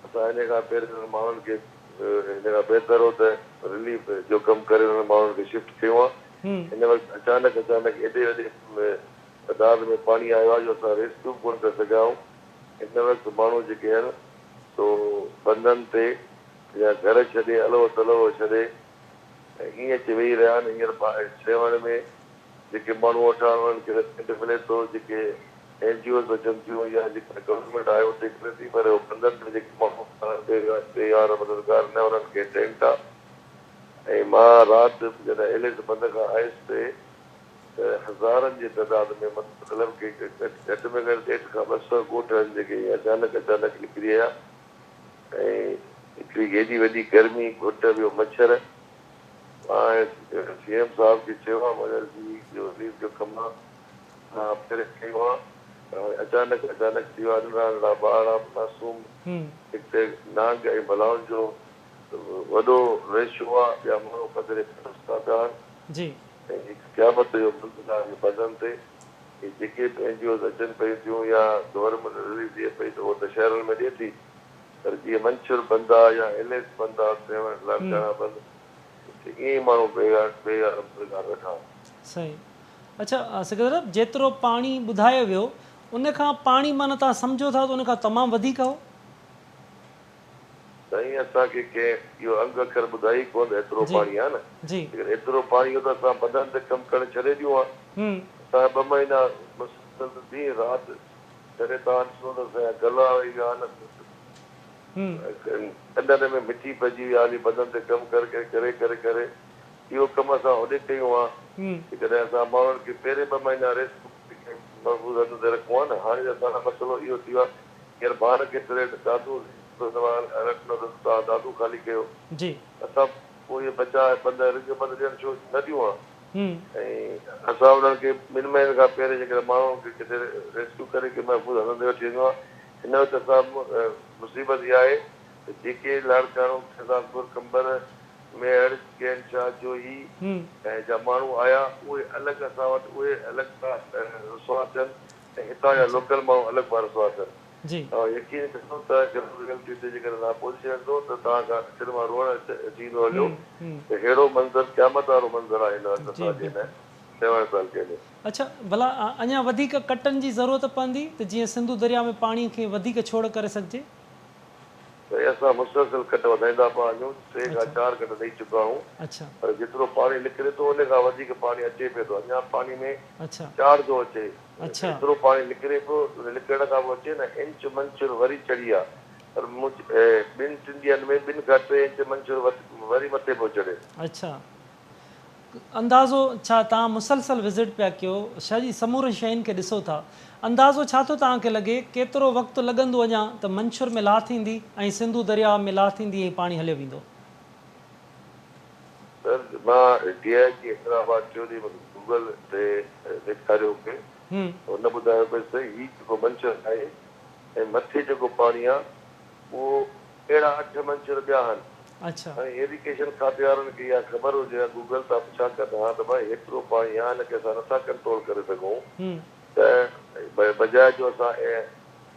असां हिन खां पहिरियों माण्हुनि खे हिन खां बहितर हो त रिलीफ जो कमु करे हुन माण्हुनि खे शिफ्ट कयो आहे। हिन वक़्तु अचानक एॾे वॾे तइदाद में पाणी आयो आहे जो असां रेस्क्यू कोन करे सघिया आहियूं। हिन वक़्तु माण्हू जेके आहिनि सो बंधनि ते या घर छॾे अलो तलो छॾे हीअं अची वेही रहिया आहिनि। हींअर सेवण में जेके माण्हू वठां उन्हनि खे रेस्पॉन्ड मिले थो, जेके NGOs अचनि थियूं या जेका गवर्नमेंट आहे उते करे थी, पर बंधनि में जेके माण्हू बेयार मददगार न उन्हनि खे ॾियनि था। ऐं मां राति जॾहिं एलिस बंद खां आयुसि त हज़ारनि जी तइदाद में मतिलबु कि घटि में घटि 150 खां 200 ॻोठ आहिनि जेके अचानक निकिरी विया। ऐं हिकिड़ी हेॾी वॾी गर्मी, घुट ॿियो मच्छर। मां CM साहिब खे चयो आहे एमरजेंसी जो रिलीफ जो कमु आहे पहिरें कयो आहे। अचानक थी वियो आहे। नंढड़ा ॿार मासूम, हिते नांग ऐं बलाउनि जो वॾो रेशो आहे। ॿिया माण्हू पधरे था पिया आहिनि। ऐं क़यामत जो मुल्क आहे बदन ते। जेके बि NGOs अचनि पयूं थियूं या गवर्नमेंट रिलीफ ॾिए पई त उहो त शहरनि में ॾिए थी, पर जीअं मंछर बंदि आहे या एलिस बंदि आहे, सेवण लाड़काना बंदि, ईअं ई माण्हू बेकार वेठा।
सही। अच्छा सिकंदर, जेतिरो पाणी ॿुधायो वियो उन खां पाणी माना तव्हां सम्झो था त उन खां तमामु वधीक हो?
साईं असांखे कंहिं इहो अंग अखर ॿुधाई कोन एतिरो पाणी आहे न। एतिरो पाणी हो त असां बदन ते कमु करणु छॾे ॾियूं आहे। असां 2 महीना ॾींहुं राति जॾहिं तव्हां ॾिसो त असांजा गला वही विया आहिनि, कंडनि में मिटी पइजी वई आहे बदन ते कमु करे। इहो कमु असां होॾे कयूं आहे कि जॾहिं असां माण्हुनि खे पहिरें 2 महीना रेस्ट महफ़ूज़ हंध ते रखूं आहे न। हाणे असांजो मसइलो इहो थी वियो आहे हींअर ॿार केतिरे दादू ख़ाली कयो असां पोइ इहे बचा बंदि रिग बंदि ॾियणु छो न ॾियूं आहे। ऐं असां उन्हनि खे 2 महीने खां पहिरें जेकॾहिं माण्हुनि खे किथे रेस्क्यू करे के महफ़ूज़ हंध ते वठी वञो आहे। हिन वक़्तु असां मुसीबत इहा आहे त जेके लाड़काणो शहज़ादपुर कंबर मेड़ कैंचा जोही ऐं जा माण्हू आया उहे अलॻि असां वटि उहे अलॻि सां रसोआ थियनि ऐं हितां जा लोकल माण्हू अलॻि सां रसोआ थियनि। यकीन कयो त रियलिटी ते जेकॾहिं तव्हां पहुची वेंदो त तव्हांखां अखियुनि मां रोअण अची वेंदो हलियो त अहिड़ो मंज़र क़यामत वारो मंज़र आहे हिन वक़्तु असांजे हिन 7 साल के में।
अच्छा भला अञा वधीक कटनि जी ज़रूरत पवंदी त जीअं सिंधु दरिया में पाणी खे वधीक छोड़ करे सघिजे?
भई असां मुसलसल कट वधाईंदा पिया वञूं, 3 खां 4 कट ॾेई चुका आहियूं। पर जेतिरो पाणी निकिरे थो उन खां वधीक पाणी अचे पियो थो। अञा पाणी में चाढ़ थो अचे। एतिरो पाणी निकिरे पियो, निकिरण खां पोइ अचे न इंच मंछर वरी चढ़ी आहे। पर 2-3 ॾींहंनि में 2 खां 3 इंच मंछर वरी मथे पियो चढ़े।
अच्छा, अंदाज़ो छा तव्हां मुसलसल विज़िट पिया कयो, सॼी समूरी शयुनि खे ॾिसो था, अंदाज़ो छा थो तव्हांखे लॻे केतिरो वक़्तु लॻंदो अञा त मंछर में लाह थींदी ऐं सिंधु दरिया में लाह थींदी ऐं पाणी हलियो वेंदो?
सर मां DIG हैदराबाद गूगल ते ॾेखारियो मूंखे, हुन ॿुधायो पियो सही ही जेको मंछर आहे ऐं मथे जेको पाणी आहे उहो अहिड़ा 8 मंछर ॿिया आहिनि।
अच्छा,
इरिगेशन खाते वारनि खे इहा ख़बर हुजे गूगल था पुछा कंदा हा त भाई एतिरो पाणी आहे न की असां नथा कंट्रोल करे सघूं त बजाए जो असां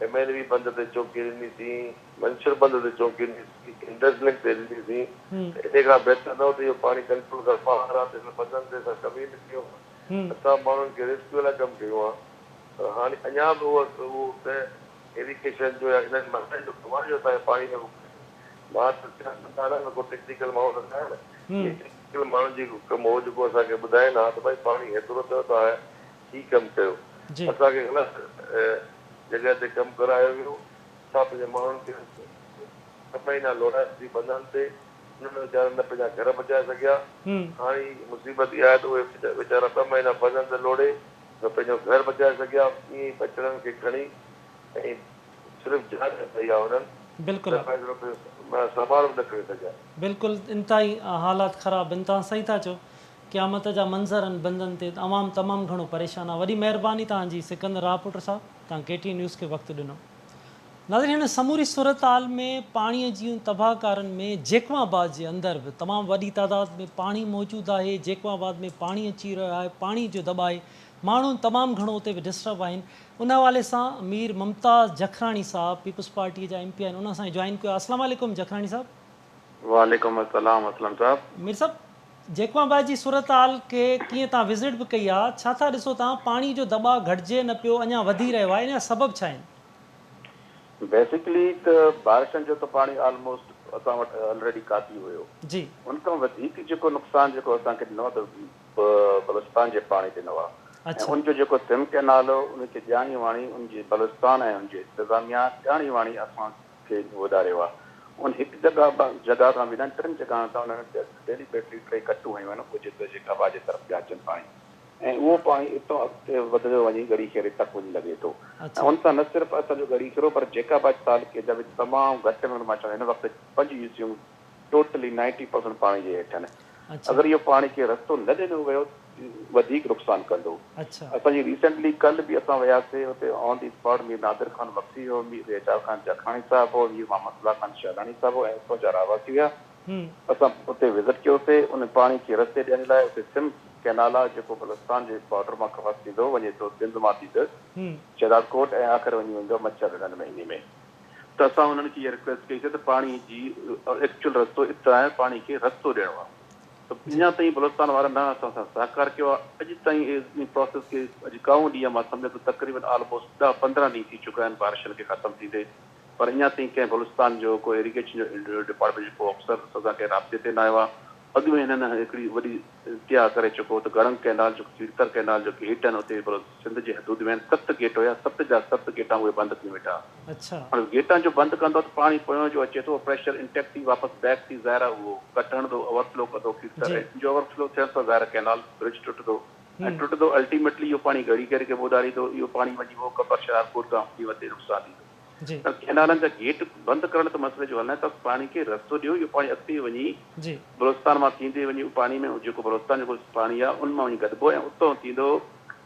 MLV बंद ते चौकी ॾिनीसीं, मंछर बंद ते चौकी ॾिनीसीं, इंडस लिंक ते ॾिनीसीं, इन खां बहितर न हो त इहो पाणी कंट्रोल कर ॿाहिरि आहे त बदन ते असां कमी न कयूं। असां माण्हुनि खे रेस्क्यू लाइ कमु कयो आहे। पर हाणे अञा बि उहो त इरिगेशन जो या इन्हनि मसइलनि जो कमाल जो असांजे पाणी में मां त को टेक्निकल माण्हू न आहियां न, टेक्निकल माण्हुनि जी कमु हो जेको असांखे ॿुधाइनि हा त भई पाणी हेतिरो अथव तव्हां ही कमु कयो। असांखे ग़लति जॻह ते कमु करायो वियो। असां पंहिंजे माण्हुनि खे 2 महीना लोड़ाईसीं बंधनि ते उन्हनि वीचारनि न पंहिंजा घर बचाए सघिया।
हम्म
हाणे मुसीबत इहा आहे त उहे वीचारा 2 महीना बंधन लोड़े त पंहिंजो घर बचाए सघिया। ईअं बचड़नि खे खणी ऐं सिर्फ़ु जांच कई आहे हुननि,
बिल्कुलु
संभाल बि न करे सघिया।
बिल्कुलु इंतिहाई हालात ख़राब आहिनि। तव्हां सही था चओ, क़यामत जा मंज़र आहिनि बंदनि ते, अवाम तमामु घणो परेशान आहे। वॾी महिरबानी तव्हांजी सिकंदर रापुटर साहब, तव्हां KTN न्यूज़ खे वक़्तु ॾिनो। नाज़रीन, हिन समूरी सूरत हाल में पाणीअ जूं तबाहकारनि में जेकमाबाद जे अंदरि बि तमामु वॾी तादाद में पाणी मौजूदु आहे। जेकमाबाद में पाणी अची रहियो आहे, पाणी जो दॿ आहे, माण्हू तमामु घणो उते बि डिस्टर्ब आहिनि। उन हवाले सां अमीर मुमताज़ जखराणी साहब पीपल्स पार्टीअ जा MP आहिनि, उन सां जॉइन कयो। अस्सलाम वालेकुम जखराणी साहब।
वालेकुम अस्सलाम असलम साहब।
मीर साहब, जेकमाबाद जी सूरत हाल खे कीअं तव्हां विज़िट बि कई आहे, छा था ॾिसो तव्हां? पाणी जो दॿा घटिजे न पियो, अञा वधी रहियो आहे, इन जा सबब छा आहिनि?
बेसिकली त बारिशनि जो त पाणी ऑलमोस्ट असां वटि ऑलरेडी काफ़ी हुयो
जी।
उन खां वधीक जेको नुक़सानु जेको असांखे ॾिनो त बलुस्तान जे पाणी ॾिनो आहे। ऐं उनजो जेको सिम कैनाल हो उनखे ॼाणी वाणी उनजी बलुस्तान ऐं उनजी इंतिज़ामिया ॼाणी वाणी असांखे वधारियो आहे। उन हिकु जॻह खां बि 2-3 जॻह तां उन्हनि डेलीबरेटली 3 कटूं हयूं आहिनि उहे जेका जे तरफ़ पिया अचनि पाणी, ऐं उहो पाणी हितां अॻिते वधंदो वञी गड़ी खेरे तक वञी लॻे थो। ऐं उन सां न सिर्फ़ु असांजो गड़ी खेरो पर जेकाबाद तालुके जा बि तमामु घटि में मां चवां हिन वक़्तु 5 यूसियूं टोटली 90% पाणी जे हेठि आहिनि। अगरि इहो पाणी खे रस्तो न ॾिनो वियो वधीक नुक़सानु कंदो। असांजी रिसेंटली कल्ह बि असां वियासीं हुते on the spot Mir Nadir Khan Bakhshi हो, मीर एजाज़ ख़ान जखाणी साहिबु हो, मीर मोहम्मद अब्दुल्ला ख़ान शहदानी साहिबु हो ऐं हितां जा रहवासी हुआ। असां उते विज़िट कयोसीं। उन पाणी खे रस्ते ॾियण लाइ उते सिम कैनाल आहे जेको बलुस्तान जे बॉर्डर मां क्रॉस थींदो वञे थो सिंध मां थींदो शहदादकोट ऐं आख़िर वञी वेंदो मच्छर ॾिणनि महीने में। त असां उन्हनि खे इहा रिक्वेस्ट कईसीं त पाणी जी एक्चुअल रस्तो हितां आहे, पाणी खे रस्तो ॾियणो आहे। त अञा ताईं बलुस्तान वारनि न असां सां सहकार कयो आहे। अॼु ताईं इन प्रोसेस खे अॼु 11 ॾींहं मां सम्झो त तक़रीबन ऑलमोस्ट 10-15 ॾींहं थी चुका आहिनि बारिशनि खे ख़तमु थींदे, पर अञा ताईं कंहिं बलुस्तान जो कोई इरीगेशन जो डिपार्टमेंट जो को अफ़सर असां कंहिं राब्ते ते न आयो आहे। अॻु में हिननि हिकिड़ी वॾी इंतिहा करे चुको त गड़ंग कैनाल जो सीरतर कैनाल जो गेट आहिनि उते सिंध जे हदूद में 7 गेट हुया, 7 जा 7 गेटा उहे बंदि थी वेठा। हाणे गेटां जो बंदि कंदो त पाणी पोयां जो अचे थो, प्रेशर इंटेक्ट थी वापसि बैक थी ज़ाहिर उहो कटणंदो ओवरफ्लो कंदो सीरतर जो ओवरफ्लो थियण सां ज़ाहिर कैनाल ब्रिज टुटंदो ऐं टुटंदो अल्टीमेटली इहो पाणी घड़ी करे खे ॿोधारींदो। इहो पाणी वञी उहो कबर शहरकोट खां वठी वधे नुक़सानु थींदो। त कैनालनि जा गेट बंदि करण त मसइले जो हल न, त पाणी खे रस्तो ॾियो। इहो पाणी अॻिते वञी बलुस्तान मां थींदे वञी पाणी में जेको बलुस्तान जेको पाणी आहे उन मां वञी गॾिबो ऐं उतां थींदो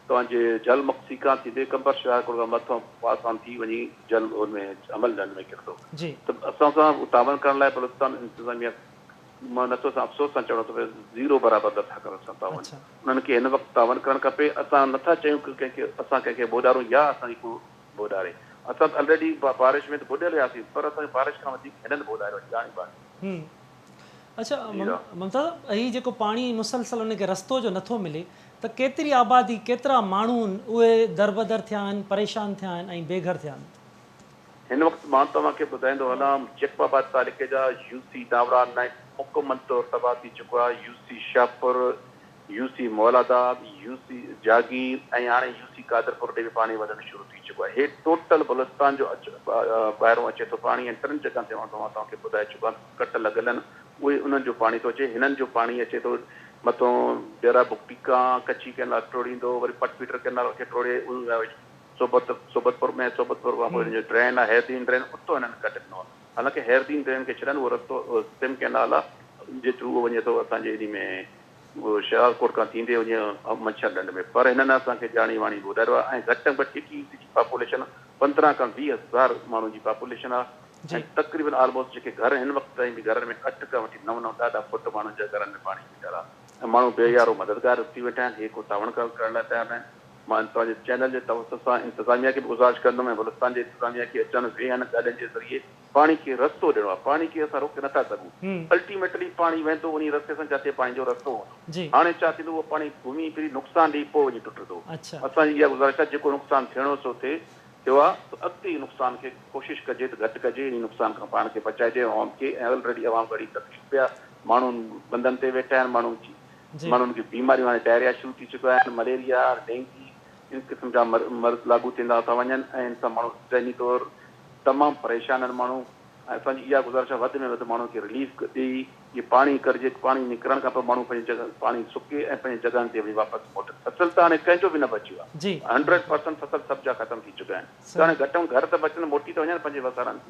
तव्हांजे जल मक्सी खां थींदे कंबर शहरकोट खां मथां पास ऑन थी वञी जल उनमें अमलदन में किरंदो। त असां सां तावन करण लाइ बलुस्तान इंतिज़ामिया मां नथो अफ़सोस सां चवणो थो पए 0 बराबरि नथा कनि असां तावन। उन्हनि खे हिन वक़्तु तावन करणु खपे। असां नथा चयूं की कंहिंखे ॿोॾारूं या असांजी को ॿोॾारे। असां ऑलरेडी बारिश में त ॿुॾियल हुआसीं पर असांखे बारिश खां वधीक हिननि ॿोॾारियो ॼाणी पाणी।
अच्छा ममता, हीउ जेको पाणी मुसलसल उनखे रस्तो जो नथो मिले त केतिरी आबादी केतिरा माण्हू उहे दरबदर थिया आहिनि, परेशान थिया आहिनि ऐं बेघर थिया आहिनि?
हिन वक़्तु मां तव्हांखे ॿुधाईंदो हलां जेकबाबाद तालुके जा UC दावरा मुकमल तौर तबाह थी चुको आहे। UC शाहपुर, UC मौलादाबाद, UC जागीर ऐं हाणे UC कादरपुर ॾे बि पाणी वधणु शुरू थी चुको आहे। हे टोटल बलुस्तान जो ॿाहिरों अचे थो पाणी ऐं 3 जॻह ते मां तव्हांखे ॿुधाए चुको आहे कट लॻल आहिनि उहे उन्हनि जो पाणी थो अचे। हिननि जो पाणी अचे थो मथां डेरा बुक्टी खां कच्ची कैनाल टोड़ींदो, वरी पटपीटर कैनाल खे टोड़े सोबतपुर में सोबतपुर खां पोइ हिनजो ड्रेन आहे हैरदीन ड्रेन, उतो हिननि कट ॾिनो आहे। हालांकि हैरदीन ड्रेन खे छॾनि उहो रस्तो सिम कैनाल आहे जे थ्रू उहो वञे थो असांजे इन में उहो शहरकोट खां थींदे वञे मच्छर ॾंड में, पर हिननि असांखे ॼाणी वाणी ॿुधायो आहे। ऐं घटि में घटि जी पॉपुलेशन 15 खां 20 हज़ार माण्हुनि जी पॉपुलेशन आहे ऐं तक़रीबन ऑलमोस्ट जेके घर हिन वक़्तु ताईं बि घरनि में 8 खां वठी 9 ॾाढा फुट माण्हुनि जे घरनि में पाणी बीठल आहे ऐं माण्हू बेयारो मददगार थी वेठा आहिनि। हे को तावण करण लाइ तयारु आहिनि। मां तव्हांजे चैनल जे तवसत सां इंतिज़ामिया खे बि गुज़ारिश कंदुमि ऐं बलुस्तान जे इंतिज़ामिया खे अचनि वेहनि ॻाल्हियुनि जे ज़रिए पाणी खे रस्तो ॾियणो आहे। पाणी खे असां रोके नथा सघूं। अल्टीमेटली पाणी वेंदो उन रस्ते सां जिते पाणी जो रस्तो हूंदो। हाणे छा थींदो उहो पाणी घुमी फिरी नुक़सानु ॾेई पोइ वञी टुटंदो। असांजी इहा गुज़ारिश आहे जेको नुक़सानु थियणो सो थिए थियो आहे त अॻिते नुक़सान खे कोशिशि कजे त घटि कजे, इन नुक़सान खां पाण खे बचाइजे। आवाम खे ऐं ऑलरेडी आवाम घणी तकलीफ़ पिया, माण्हू बंधनि ते वेठा आहिनि, माण्हुनि खे बीमारियूं हाणे डायरिया शुरू थी चुका आहिनि, मलेरिया, डेंगी इन क़िस्म जा मर्ज़ लागू थींदा था वञनि ऐं इन सां माण्हू ज़हनी तौरु तमामु परेशान आहिनि। माण्हू असांजी इहा गुज़ारिश आहे वधि में वधि माण्हुनि खे रिलीफ ॾेई इहे पाणी करजे, पाणी निकिरण खां पोइ माण्हू पंहिंजी जॻह पाणी सुके ऐं पंहिंजी जॻहियुनि ते वरी वापसि मोटनि। फसल त हाणे कंहिंजो बि न बचियो आहे, 100% फसल सभु जा ख़तमु थी चुका आहिनि, त हाणे घटि में घर त बचनि, मोटी त वञनि पंहिंजे वसारनि।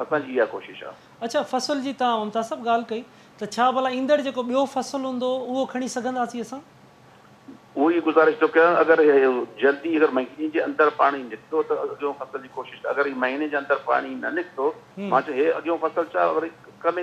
असांजी इहा कोशिशि आहे।
अच्छा, फसल जी तव्हां मुमताज़ साहब ॻाल्हि कई, त छा भला ईंदड़ जेको ॿियो फसल हूंदो उहो खणी सघंदासीं असां?
उहो ई गुज़ारिश थो कयां, अगरि जल्दी अगरि महीने जे अंदरि पाणी निकितो त अॻियों फसल जी कोशिशि, अगरि महीने जे अंदरि पाणी न निकितो मां चयो हे अॻियों फसल छा वरी कमे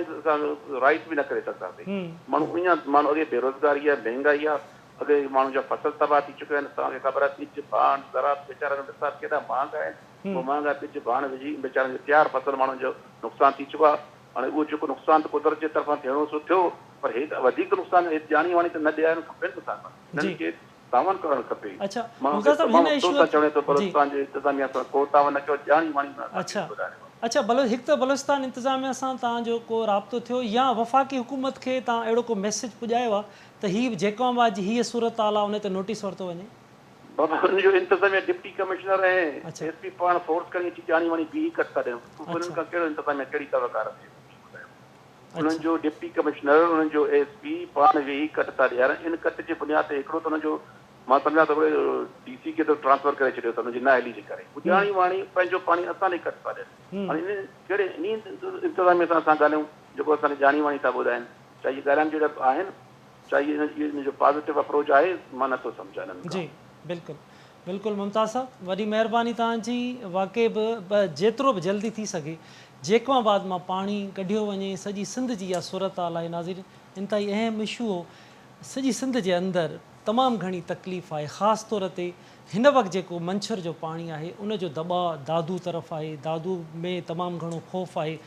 राइट बि न करे सघंदासीं। माण्हू ईअं माण्हू अॻे बेरोज़गारी आहे, महांगाई आहे, अॻे माण्हू जा फसल तबाह थी चुका आहिनि। तव्हांखे ख़बर आहे ॿिज बाण ज़रात वीचारनि जो केॾा महांगा आहिनि, उहो महांगा ॿिज बाण विझी वीचारनि जो तयारु फसल माण्हुनि जो नुक़सानु थी चुको आहे। हाणे उहो जेको नुक़सानु त कुदरत जे तरफ़ां थियणो सो थियो, पर हे त वधीक नुक़सानु जानी वाणी त न ॾियणु खपनि हिननि खे तावन करणु खपे।
अच्छा, हिकु त बलोचिस्तान इंतिज़ामिया सां तव्हां जेको राब्तो थियो या वफ़ाक़ी हुकूमत खे तव्हां अहिड़ो को मैसेज पुॼायो आहे त हीअ जैकोबाबाद जी हीअ सूरत हाल आहे उन ते नोटिस वरितो वञे?
बाबा हुनजो इंतिज़ामिया डिप्टी कमिश्नर ऐं एसपी पाण फोर्स खणी अची जानी वाणी ॿी कट था ॾियनि, उन्हनि खां कहिड़ो इंतिज़ामिया कहिड़ी तवकार थिए? उन्हनि जो डिप्टी कमिश्नर उन्हनि जो एसपी पाण वेही कट था ॾियारनि। इन कट जे बुनियाद ते हिकिड़ो त हुनजो मां सम्झां थो डीसी खे त ट्रांसफर करे छॾियो अथनि हुनजी नाअहली जे करे, जानी वाणी पंहिंजो पाणी असां ॾे कट था ॾियनि। हाणे इन कहिड़े इन इंतिज़ामिया सां असां ॻाल्हायूं जेको असांखे जानी वाणी था ॿुधाइनि? चाहे इहे ॻाल्हाइण जहिड़ा आहिनि, चाहे इन जो पॉज़िटिव अप्रोच आहे, मां नथो सम्झां हिननि।
जी बिल्कुलु बिल्कुलु मुमताज़ साहब, वॾी महिरबानी तव्हांजी। वाक़ई बि जेतिरो बि जल्दी थी सघे जैकोबाबाद मां पाणी कढियो वञे। सॼी सिंध जी इहा सूरत हाल आहे नाज़रीन, इंतिहाई अहम इशू हो। सॼी सिंध जे अंदरि तमामु घणी तकलीफ़ आहे, ख़ासि तौर ते हिन वक़्तु जेको मंछर जो पाणी आहे उनजो दॿाउ दादू तरफ़ आहे। दादू में तमामु घणो ख़ौफ़ आहे,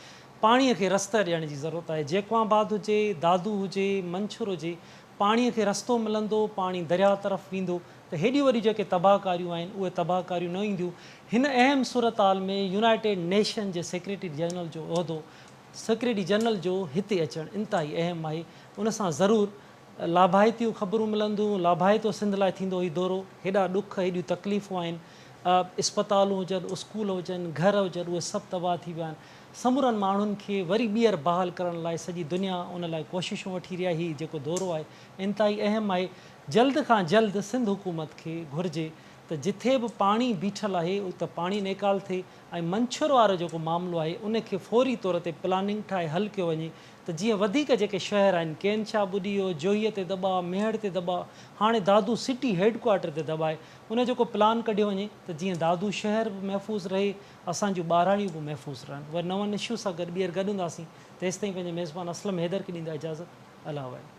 पाणीअ खे रस्ता ॾियण जी ज़रूरत आहे। जैकोबाबाद हुजे, दादू हुजे, मंछर हुजे, पाणीअ खे रस्तो मिलंदो, पाणी दरिया तरफ़ वेंदो त हेॾियूं वॾियूं जेके तबाहकारियूं आहिनि उहे तबाहकारियूं न ईंदियूं। हिन अहम सूरत हाल में यूनाइटेड नेशन जे सेक्रेटरी जनरल जो उहिदो, सेक्रेटरी जनरल जो हिते अचणु इंतिहाई अहम आहे। उन सां ज़रूरु लाभाइतियूं ख़बरूं मिलंदियूं, लाभाइतो सिंध लाइ थींदो हीउ दौरो। हेॾा ॾुख, हेॾियूं तकलीफ़ूं आहिनि, इस्पतालूं हुजनि, स्कूल हुजनि, घर हुजनि, उहे सभु तबाह थी विया आहिनि। समूरनि माण्हुनि खे वरी ॿीहर बहाल करण लाइ सॼी दुनिया उन लाइ कोशिशूं वठी रही आहे। हीउ जेको दौरो आहे इंतिहाई अहम आहे। जल्द खां जल्द सिंध हुकूमत खे घुरिजे त जिथे बि पाणी बीठल आहे उते पाणी निकाल थिए ऐं मंछर वारो जेको मामिलो आहे उनखे फौरी तौर ते प्लानिंग ठाहे हल कयो वञे त जीअं वधीक जेके शहर आहिनि, केनशा ॿुधी वियो, जोहीअ ते दॿा, मेहड़ ते दॿा, हाणे दादू सिटी हेडक्वाटर ते दॿाए, उन जेको प्लान कढियो वञे त जीअं दादू शहर बि महफ़ूज़ रहे, असांजूं ॿाराणियूं बि महफ़ूज़ रहनि। वरी नवनि इशू सां गॾु ॿीहर गॾु हूंदासीं। तेसिताईं पंहिंजे मेज़बान असलम हैदर खे ॾींदा इजाज़त। अल्लाह वाहे।